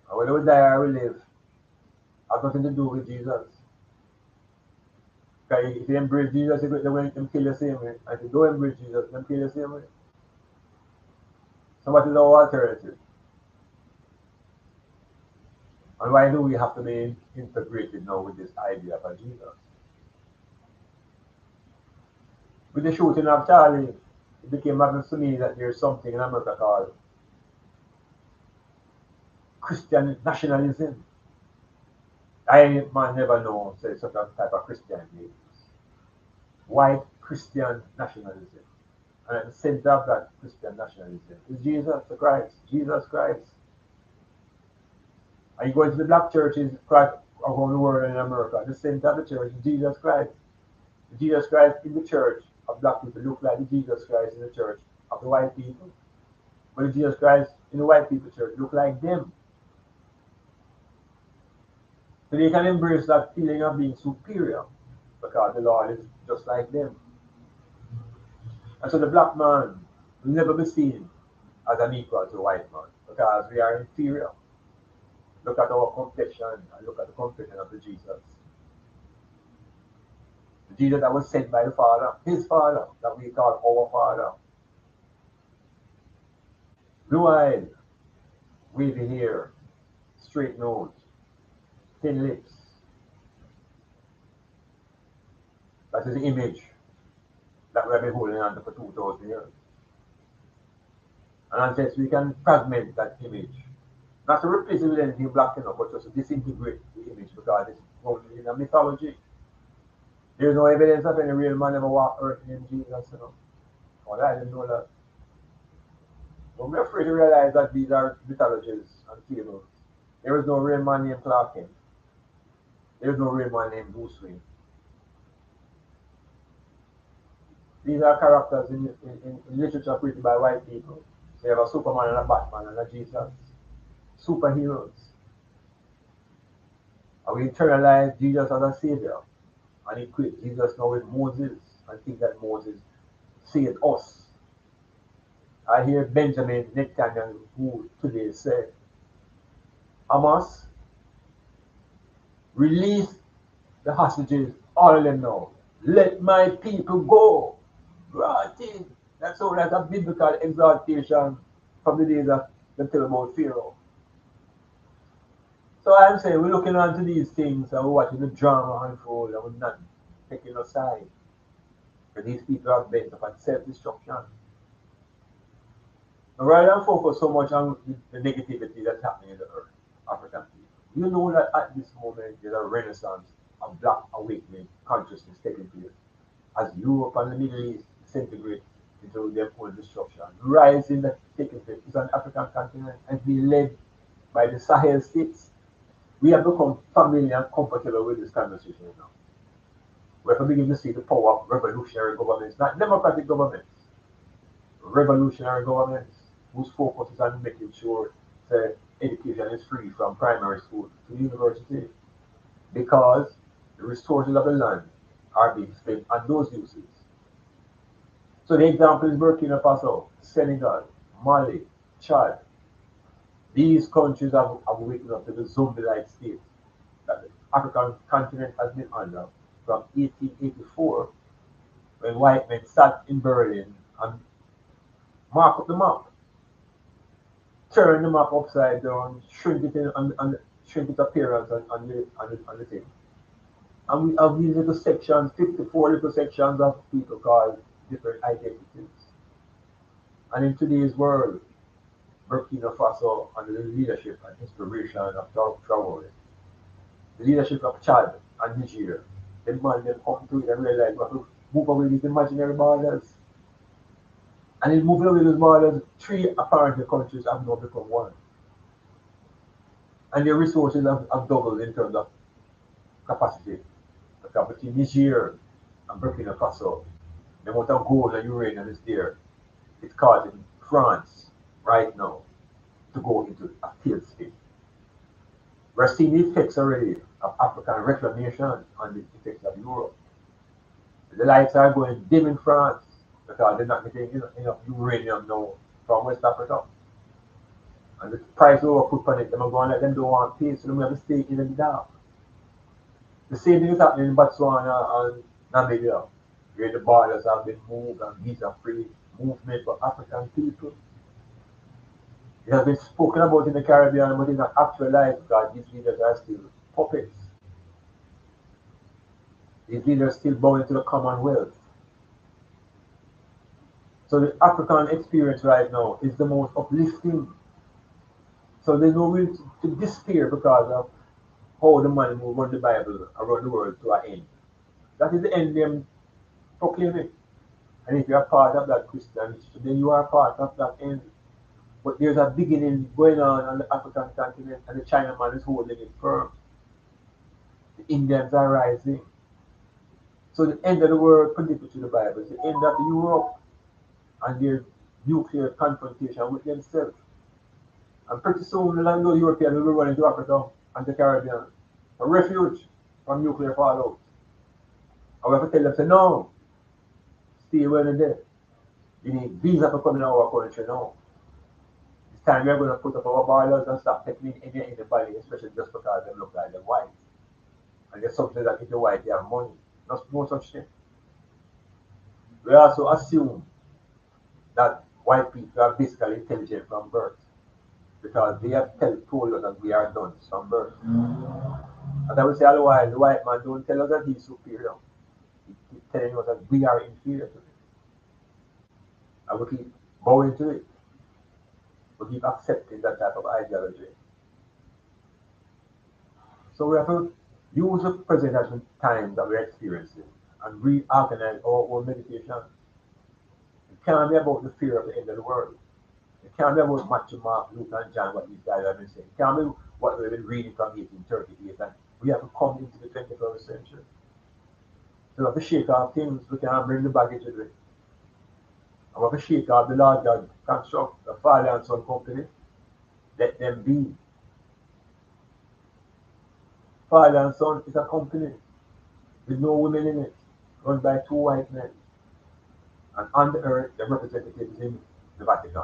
And whether we die or we live, has nothing to do with Jesus. Because if you embrace Jesus, they will kill you the same way. And if you don't embrace Jesus, them kill you the same way. So what is our alternative? And why do we have to be integrated now with this idea of Jesus? With the shooting of Charlie, it became obvious to me that there's something in America called Christian nationalism. I man never know say such a type of Christianity. White Christian nationalism. And at the center of that Christian nationalism is Jesus the Christ. Jesus Christ. And you go into the black churches around the world in America, the center of the church is Jesus Christ. The Jesus Christ in the church of black people look like the Jesus Christ in the church of the white people. But the Jesus Christ in the white people church look like them. So they can embrace that feeling of being superior because the Lord is just like them. And so the black man will never be seen as an equal to the white man because we are inferior. Look at our complexion and look at the complexion of the Jesus. The Jesus that was sent by the Father, his Father, that we call our Father. Blue-eyed, wavy hair, straight nose, thin lips. That is the image that we have been holding on to for 2,000 years. And unless we can fragment that image, not to replace it with anything black enough, but just to disintegrate the image because it's grounded in a mythology. There's no evidence of any real man ever walked earth named Jesus, you know. Well, I didn't know that. But we're afraid to realize that these are mythologies and fables. There is no real man named Clark Kent. There is no real man named Bruce Wayne. These are characters in literature created by white people. So you have a Superman and a Batman and a Jesus. Superheroes. And we internalize Jesus as a savior. And equate Jesus now with Moses and think that Moses saved us. I hear Benjamin Netanyahu who today said, Hamas, release the hostages, all of them now. Let my people go. Brought in. That's all like a biblical exaltation from the days of the tell about Pharaoh. So I'm saying we're looking onto these things and we're watching the drama unfold and we're not taking a side. But these people are bent upon self-destruction. Now, rather than focus so much on the negativity that's happening in the earth, African people, you know that at this moment there's a renaissance of black awakening consciousness taking place as Europe and the Middle East disintegrate into their own destruction. Rising that taking place is an African continent and being led by the Sahel states. We have become familiar and comfortable with this conversation now. We're beginning to see the power of revolutionary governments, not democratic governments, revolutionary governments whose focus is on making sure that education is free from primary school to university because the resources of the land are being spent on those uses. So the example is Burkina Faso, Senegal, Mali, Chad. These countries have waken up to the zombie-like state that the African continent has been under from 1884 when white men sat in Berlin and marked up the map, turn the map upside down, shrink it in and shrink its appearance on the thing. And we have these little sections, 54 little sections of people called different identities. And in today's world, Burkina Faso, under the leadership and inspiration of Traoré, the leadership of Chad and Niger, the man them come to it and realize we have to move away these imaginary borders. And in moving away those borders, three apparently countries have now become one. And their resources have doubled in terms of capacity. Because between Niger and Burkina Faso, the amount of gold and uranium is there. It's causing France right now to go into a failed state. We're seeing the effects already of African reclamation on the effects of Europe. The lights are going dim in France because they're not getting enough uranium now from West Africa. And the price over put on it, they're going to let them don't want peace, so they have to stay in the dark. The same thing is happening in Botswana and Namibia, where the borders have been moved and visa-free movement for African people. It has been spoken about in the Caribbean, but it's not actualized because these leaders are still puppets. These leaders still bowing to the Commonwealth. So the African experience right now is the most uplifting. So there's no reason to despair because of how the man who run the Bible around the world to an end. That is the end them proclaiming. And if you are part of that Christian, then you are part of that end. But there's a beginning going on the African continent, and the Chinaman is holding it firm. The Indians are rising. So the end of the world, predicted to the Bible, is the end of Europe and their nuclear confrontation with themselves. And pretty soon, the land of Europeans will be running to Africa and the Caribbean for refuge from nuclear fallout. And we have to tell them, say, no, stay where they're there. You need visa for coming out of our country now. It's time we're going to put up our borders and stop taking in anybody, especially just because they look like they're white. And there's something that if you're white, they have money. No such thing. We also assume that white people are basically intelligent from birth because they have told us that we are done from birth. And I would say otherwise, the white man don't tell us that he's superior. He keeps telling us that we are inferior to him. And we keep bowing to it. We keep accepting that type of ideology. So we have to use the present time that we're experiencing and reorganize our own meditation. It can't be about the fear of the end of the world. It can't be about Matthew, Mark, Luke, and John, what these guys have been saying. It can't be what we've been reading from 1838. And we have to come into the 21st century. So we have to shake off things. We can't bring the baggage with it. And we have to shake off the Lord God construct, the Father and Son company. Let them be. Father and Son is a company with no women in it, run by two white men. And on the earth, the representative is in the Vatican.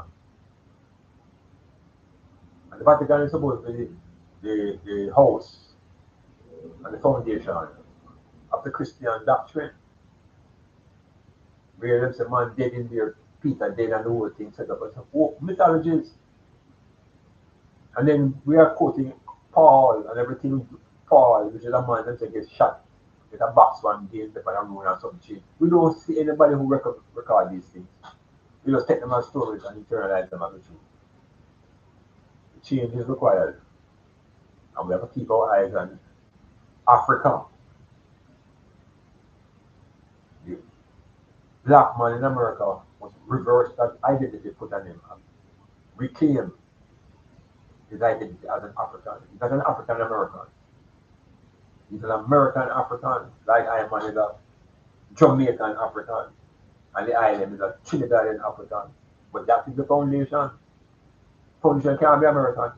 And the Vatican is supposed to be the house and the foundation of the Christian doctrine. Where there's a man dead in there, Peter dead, and the whole thing set up as mythologies. And then we are quoting Paul and everything. Paul, which is a man that gets shot with a box one day and a ruin or something. We don't see anybody who record these things. We just take them as stories and internalize them as the truth. Change is required. And we have to keep our eyes on Africa. The black man in America was reversed that identity put on him and reclaim his identity as an African. He's not an African American. He's an American African, like I am is a Jamaican African, and the island is a Trinidadian African. But that is the foundation. Foundation can't be American.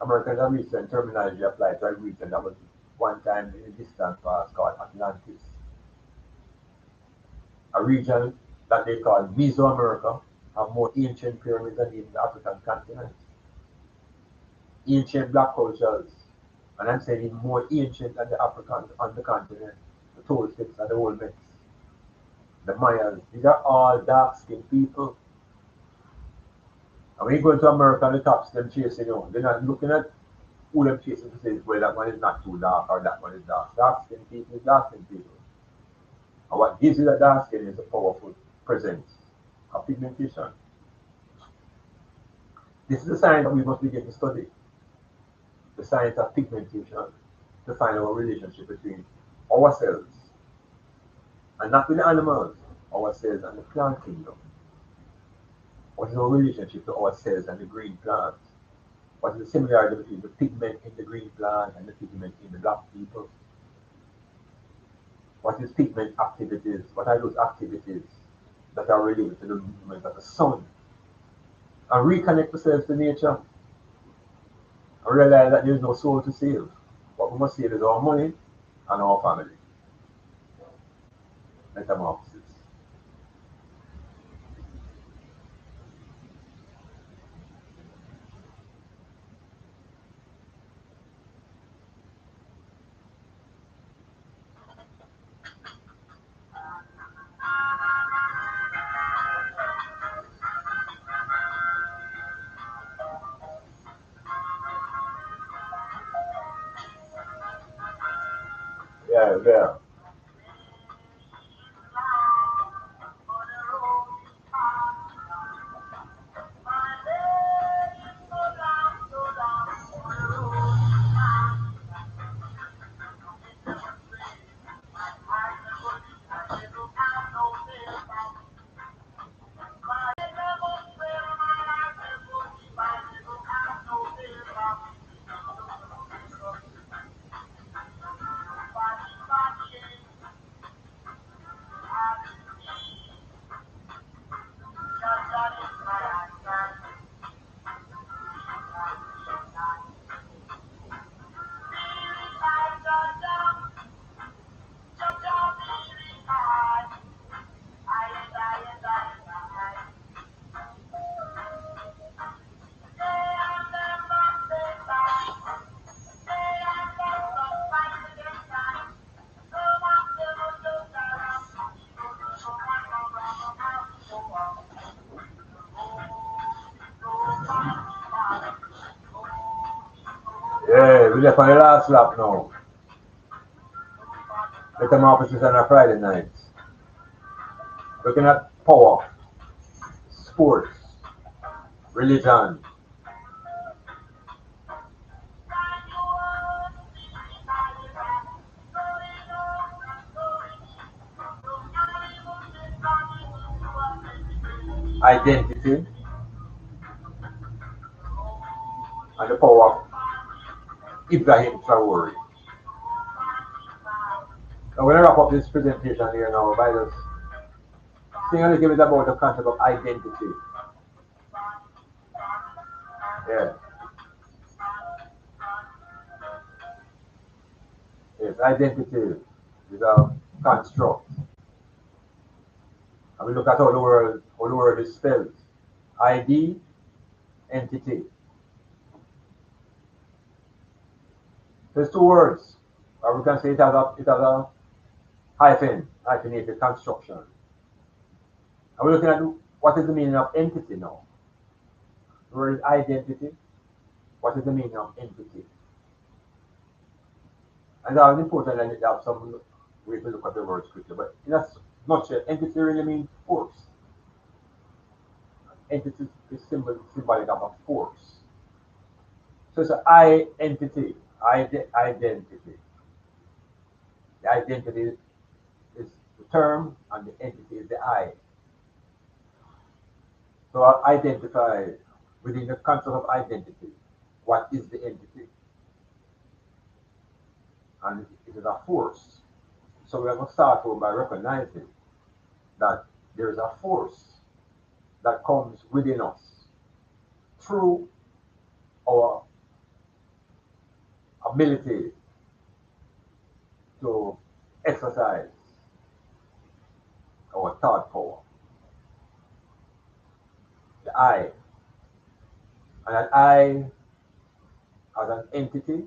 American is a recent terminology applied to a region that was one time in the distant past called Atlantis. A region that they call Mesoamerica have more ancient pyramids than in the African continent. Ancient black cultures. And I'm saying it's more ancient than the Africans on the continent, the Toltecs and the Olmecs, the Mayas. These are all dark-skinned people. And when you go into America and the cops them chasing you, they're not looking at who them chasing to say, well, that one is not too dark or that one is dark. Dark-skinned people is dark-skinned people. And what gives you the dark skin is the powerful presence of pigmentation. This is the science that we must begin to study. The science of pigmentation to find our relationship between ourselves and not with the animals, ourselves and the plant kingdom. What is our relationship to ourselves and the green plant? What is the similarity between the pigment in the green plant and the pigment in the black people? What is pigment activities? What are those activities that are related to the movement of the sun? And reconnect ourselves to nature. I realize that there is no soul to save. What we must save is our money and our family. Metamorphosis. Yeah, yeah. Yeah, we're there for the last lap now. Metamorphosis on a Friday night. Looking at power, sports, religion. Identity, and the power of Ibrahim Traore. I'm going to wrap up this presentation here now by just saying a little bit about the concept of identity. Yeah, yes, identity is a construct. And we look at how the word is spelled. ID, entity. There's two words, or we can say it has a hyphenated construction. And we're looking at what is the meaning of entity now. The word is identity. What is the meaning of entity? And that is important and it has some way to look at the words quickly. But in a nutshell, entity really means force. Entity is symbolic of a force. So it's an identity. Identity. The identity is the term and the entity is the I. So I identify within the concept of identity what is the entity. And it is a force. So we have to start by recognizing that there is a force that comes within us through our ability to exercise our thought power, the I. And that I, as an entity,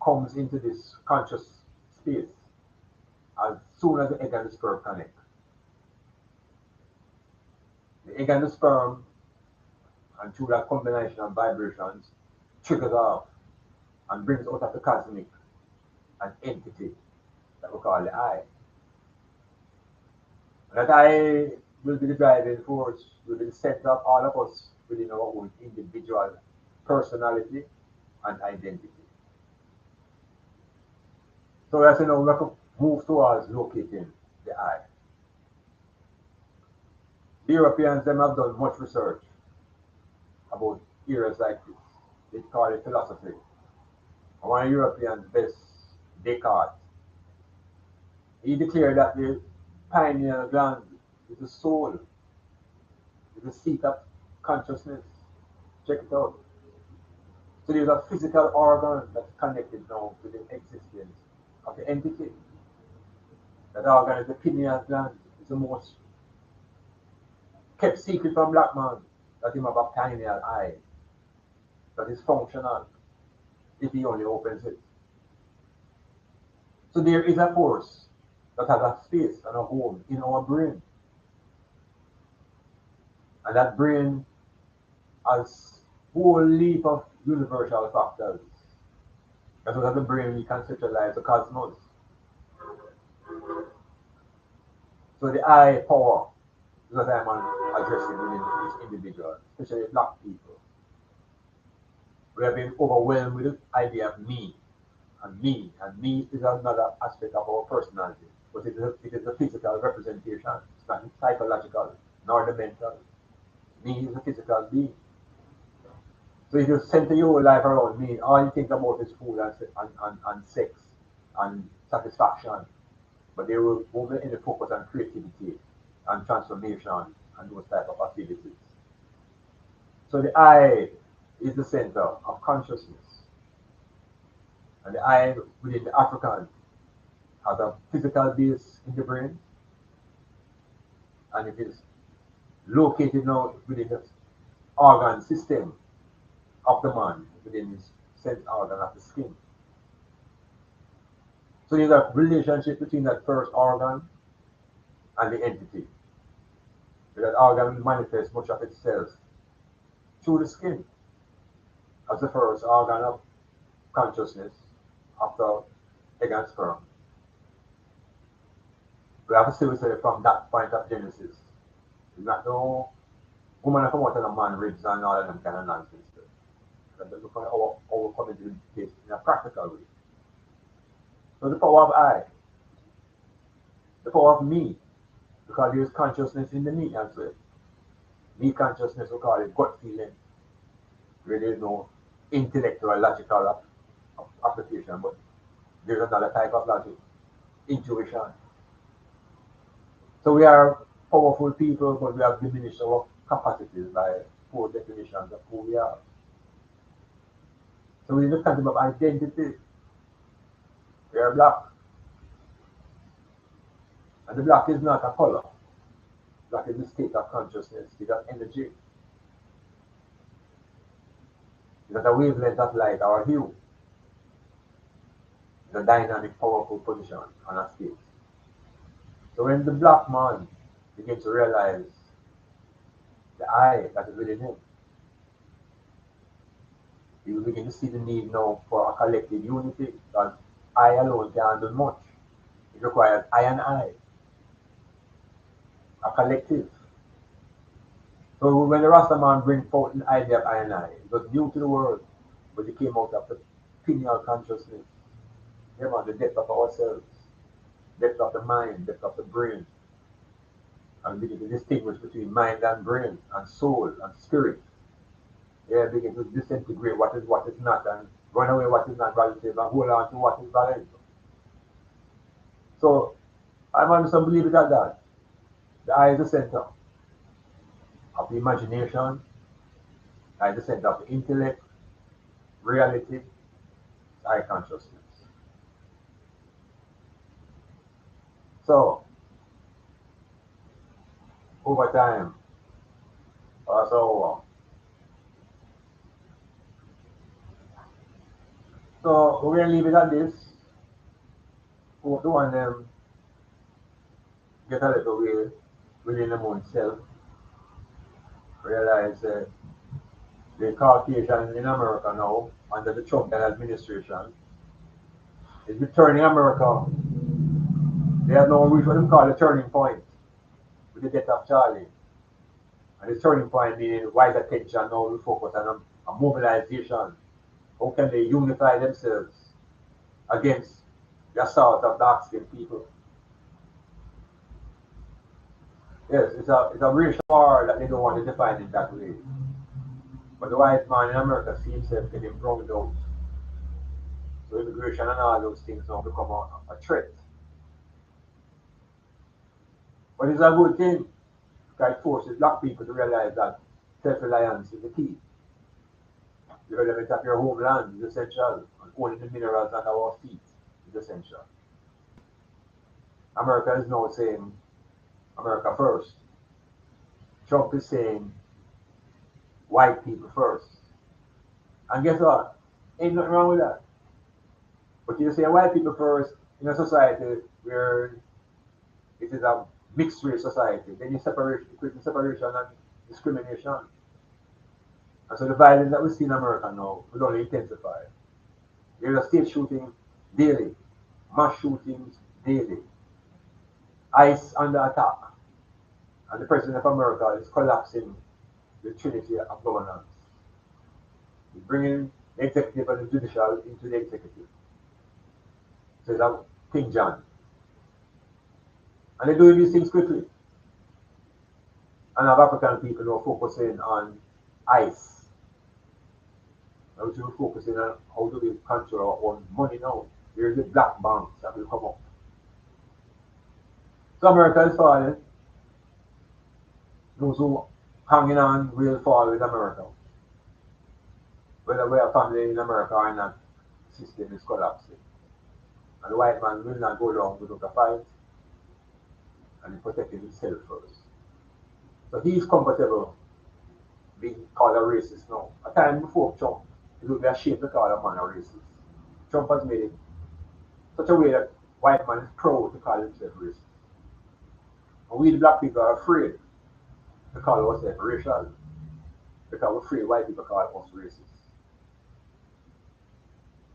comes into this conscious space as soon as the egg and the sperm connect. The egg and the sperm, and through that combination of vibrations, triggers off and brings out of the cosmic an entity that we call the I. And that I will be the driving force, will be the center of all of us within our own individual personality and identity. So as you know, we have to move towards locating the I. The Europeans them have done much research about areas like this. They call it philosophy. And one European best, Descartes, he declared that the pineal gland is the soul, is the seat of consciousness. Check it out. So there's a physical organ that's connected now to the existence of the entity. That organ is the pineal gland. It's the most kept secret from black man that him have a pineal eye that is functional if he only opens it. So there is a force that has a space and a home in our brain. And that brain has whole leap of universal factors. That's what the brain we conceptualize the cosmos. So the eye power is what I'm addressing within each individual, especially black people. We have been overwhelmed with the idea of me, and me, and me is another aspect of our personality, but it is a physical representation. It's not psychological nor the mental. Me is a physical being. So if you center your life around me, all you think about is food and sex and satisfaction. But they will only in the focus on creativity and transformation and those type of activities. So the I is the center of consciousness. And the I within the African has a physical base in the brain, and it is located now within the organ system of the man, within his sense organ of the skin. So there's a relationship between that first organ and the entity. That organ will manifest much of itself through the skin as the first organ of consciousness after egg and sperm. We have to still say from that point of Genesis. It's not no woman come out of a man ribs and all of them kind of nonsense. But look at our coming to this in a practical way. So the power of I, the power of me, because there is consciousness in the me as well. Me consciousness, we call it gut feeling. Where there is no intellectual, logical application, but there's another type of logic, intuition. So we are powerful people, but we have diminished our capacities by poor definitions of who we are. So we need the concept of identity. We are black. And the black is not a color. Black is a state of consciousness, state of energy. It's not a wavelength of light or hue. It's a dynamic, powerful position on a state. So when the black man begins to realize the I that is within him, he will begin to see the need now for a collective unity, because I alone can't do much. It requires I and I, a collective. So when the Rastaman bring forth the idea of I and I, it was new to the world, but it came out of the pineal consciousness. About the depth of ourselves, depth of the mind, depth of the brain, and begin to distinguish between mind and brain, and soul and spirit. Yeah, begin to disintegrate what is not, and run away what is not relative, and hold on to what is valid. So I'm on some believe it at that. The I is the center of the imagination, I is the center of the intellect, reality, I consciousness. So over time, so we're gonna leave it at this. Who want them get a little way within them own self, realize that the Caucasian in America now, under the Trump administration, is returning America. They have now reached what they call a turning point with the death of Charlie. And the turning point meaning wide attention now will focus on a mobilization. How can they unify themselves against the assault of dark skinned people? Yes, it's a racial war that they don't want to define it that way. But the white man in America sees himself getting browned out. So immigration and all those things now become a threat. But it's a good thing because it forces black people to realize that self-reliance is the key. Development of your homeland is essential, and owning the minerals at our feet is essential. America is now saying America first. Trump is saying white people first. And guess what? Ain't nothing wrong with that. But you say white people first in a society where it is a mixed race society, then you separate, create separation and discrimination. And so the violence that we see in America now will only intensify. There's a state shooting daily, mass shootings daily, ICE under attack, and the President of America is collapsing the trinity of governance. He's bringing the executive and the judicial into the executive. So that's King John. And they're doing these things quickly. And have African people who are focusing on ICE. And we should be focusing on how do we control our own money now. There's the black banks that will come up. So America is falling. Those who hanging on will fall with America. Whether we are family in America or not, the system is collapsing. And the white man will not go down without a fight, and he's protecting himself first. So he's comfortable being called a racist now. A time before Trump, it would be a shame to call a man a racist. Trump has made it such a way that white man is proud to call himself racist. And we the black people are afraid to call ourselves racial because we're afraid white people call us racist.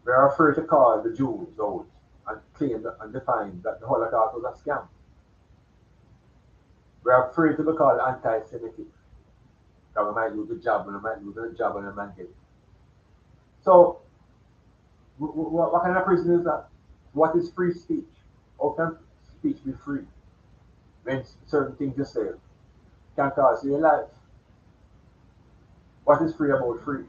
We are afraid to call the Jews out and claim and define that the Holocaust was a scam. We are afraid to be called anti-Semitic because we might lose the job and we might lose the job and we might get it. So, what kind of person is that? What is free speech? How can speech be free when certain things you say can cost you your life? What is free about free?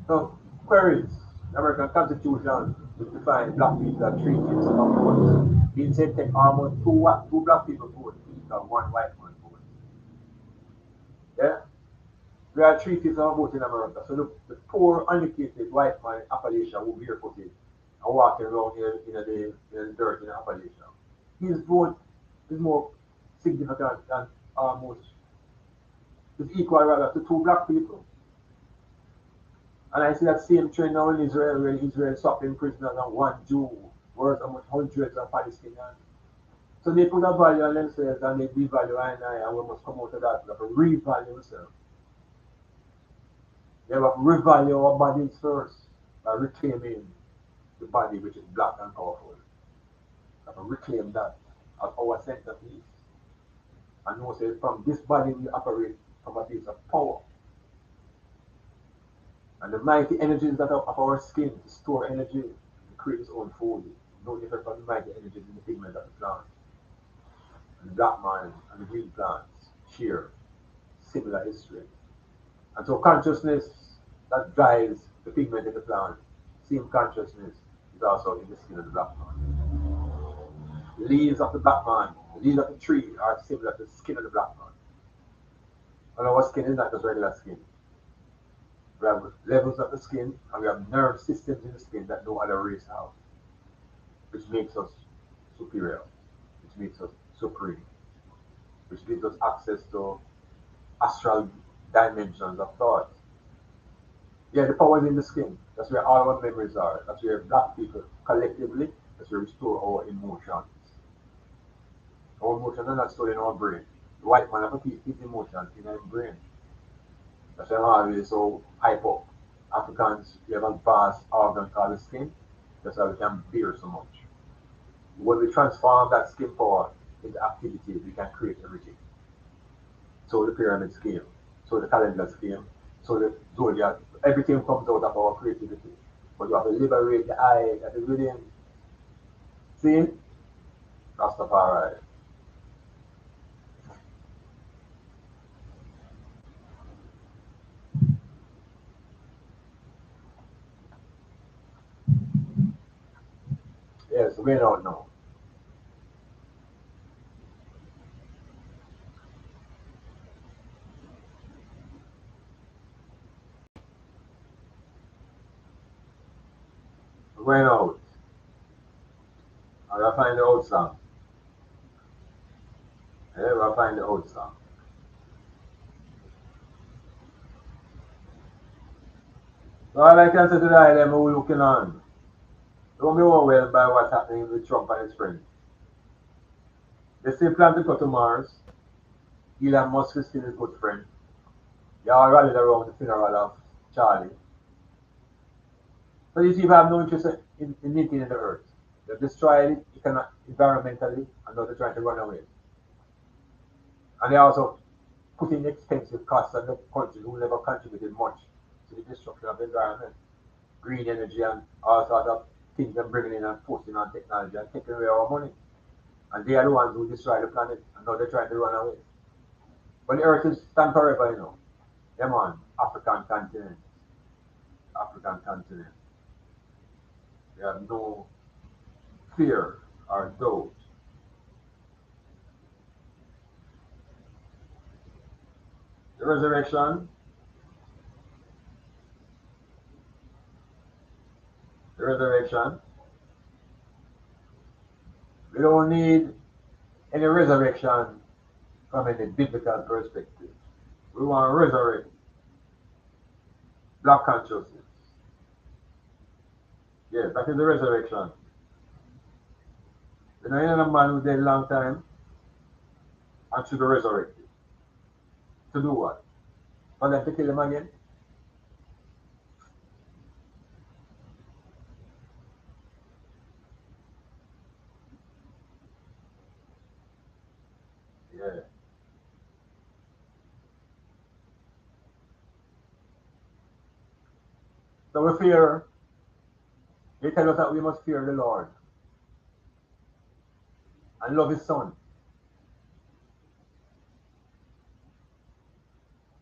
So, queries. The American Constitution which defines black people as 3/5 of a vote. Being said take almost two black people vote to equal one white man vote. Yeah? We are 3/5 of a vote in America. So the poor uneducated white man in Appalachia who barefooted and walking around here in the dirt in Appalachia. His vote is more significant than almost is equal rather to two black people. And I see that same trend now in Israel, where Israel is suffering prisoners and one Jew worth almost hundreds of Palestinians. So they put a value on themselves and they devalue and we must come out of that. We have to revalue ourselves. We have to revalue our bodies first by reclaiming the body which is black and powerful. We have to reclaim that as our centerpiece. And know say from this body we operate from a place of power. And the mighty energies that are of our skin to store energy and create its own food. No different from the mighty energies in the pigment of the plant. And the black man and the green plants share similar history. And so consciousness that drives the pigment in the plant, same consciousness is also in the skin of the black man. The leaves of the black man, the leaves of the tree are similar to the skin of the black man. And our skin is not just regular skin. We have levels of the skin and we have nerve systems in the skin that no other race have, which makes us superior, which makes us supreme, which gives us access to astral dimensions of thought. Yeah, the power is in the skin. That's where all our memories are. That's where black people collectively, that's where we store our emotions. Our emotions are not stored in our brain. The white man have to keep his emotions in his brain. That's why I'm always so hyper. Africans, we have a vast organ called the skin. That's why we can bear so much. When we transform that skin power into activity, we can create everything. So the pyramid scheme, so the calendar scheme, so the zodiac, everything comes out of our creativity. But you have to liberate the eye at the within. See? Rastafari. Yes, we don't know. going out. I gotta find the old song. I gotta find the old song. So all I can say to the island we're looking on. Don't be overwhelmed by what's happening with Trump and his friends. They still plan to go to Mars. Elon Musk is still a good friend. They all rallied around the funeral of Charlie. So these people have no interest in anything in the earth. They've destroyed it environmentally, and now they're trying to run away. And they also put in expensive costs on the countries who never contributed much to the destruction of the environment. Green energy and all sorts of things they're bringing in and forcing on technology and taking away our money. And they are the ones who destroy the planet, and now they're trying to run away. But the earth is stand forever, you know. Them on African continent. African continent. They have no fear or doubt. The resurrection. The resurrection. We don't need any resurrection from any biblical perspective. We want to resurrect black consciousness. Yes, that is the resurrection. You know, a man who dead a long time and should be resurrected. To do what? For them to kill him again? Yeah. So we fear, they tell us that we must fear the Lord and love his son.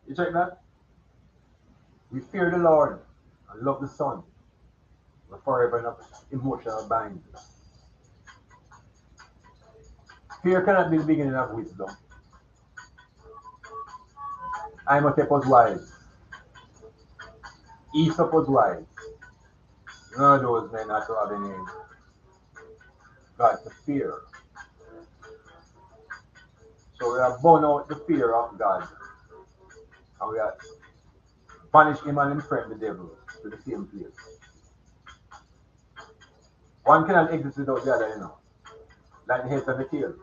You check that? We fear the Lord and love the son. We're forever in an emotional bind. Fear cannot be the beginning of wisdom. Imhotep was wise. Aesop was wise. None of those men had to have any God to fear. So we have born out the fear of God. And we have banished him and his friend the devil to the same place. One cannot exist without the other, you know. Like the head and the tail.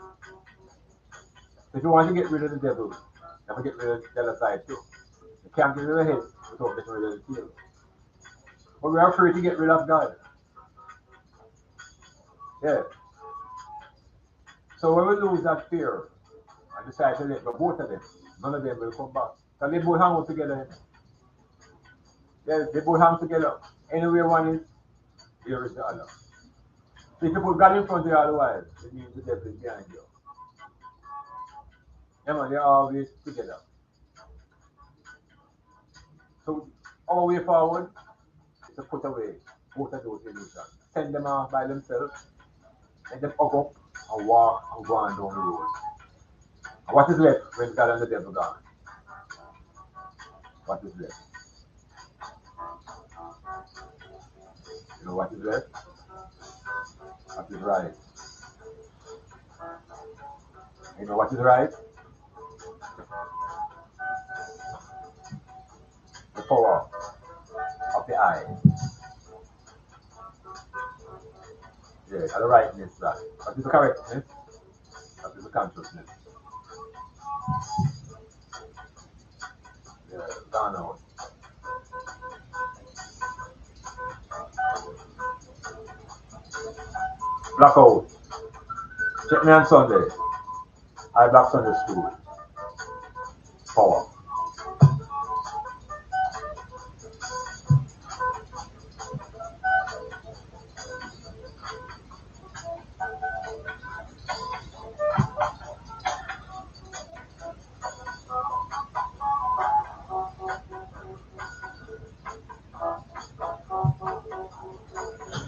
If you want to get rid of the devil, you have to get rid of the other side too. You can't get rid of the head without getting rid of the tail. But we are afraid to get rid of God. Yeah. So when we lose that fear and decide to let go, both of them, none of them will come back. So they both hang out together. Yeah, they both hang together. Anywhere one is, here is the other. So if you put God in front of you otherwise, it means the devil is behind you. Yeah, man, they're always together. So our way forward is to put away both of those illusions. Send them off by themselves, let them hug up and walk and go on down the road. And what is left when God and the devil gone? What is left? You know what is left? What is right? You know what is right? The power of the eye. Yeah, and the rightness that. What is the correctness? That is the consciousness. Yeah, gone out. Blackout. Check me on Sunday. I Black Sunday School.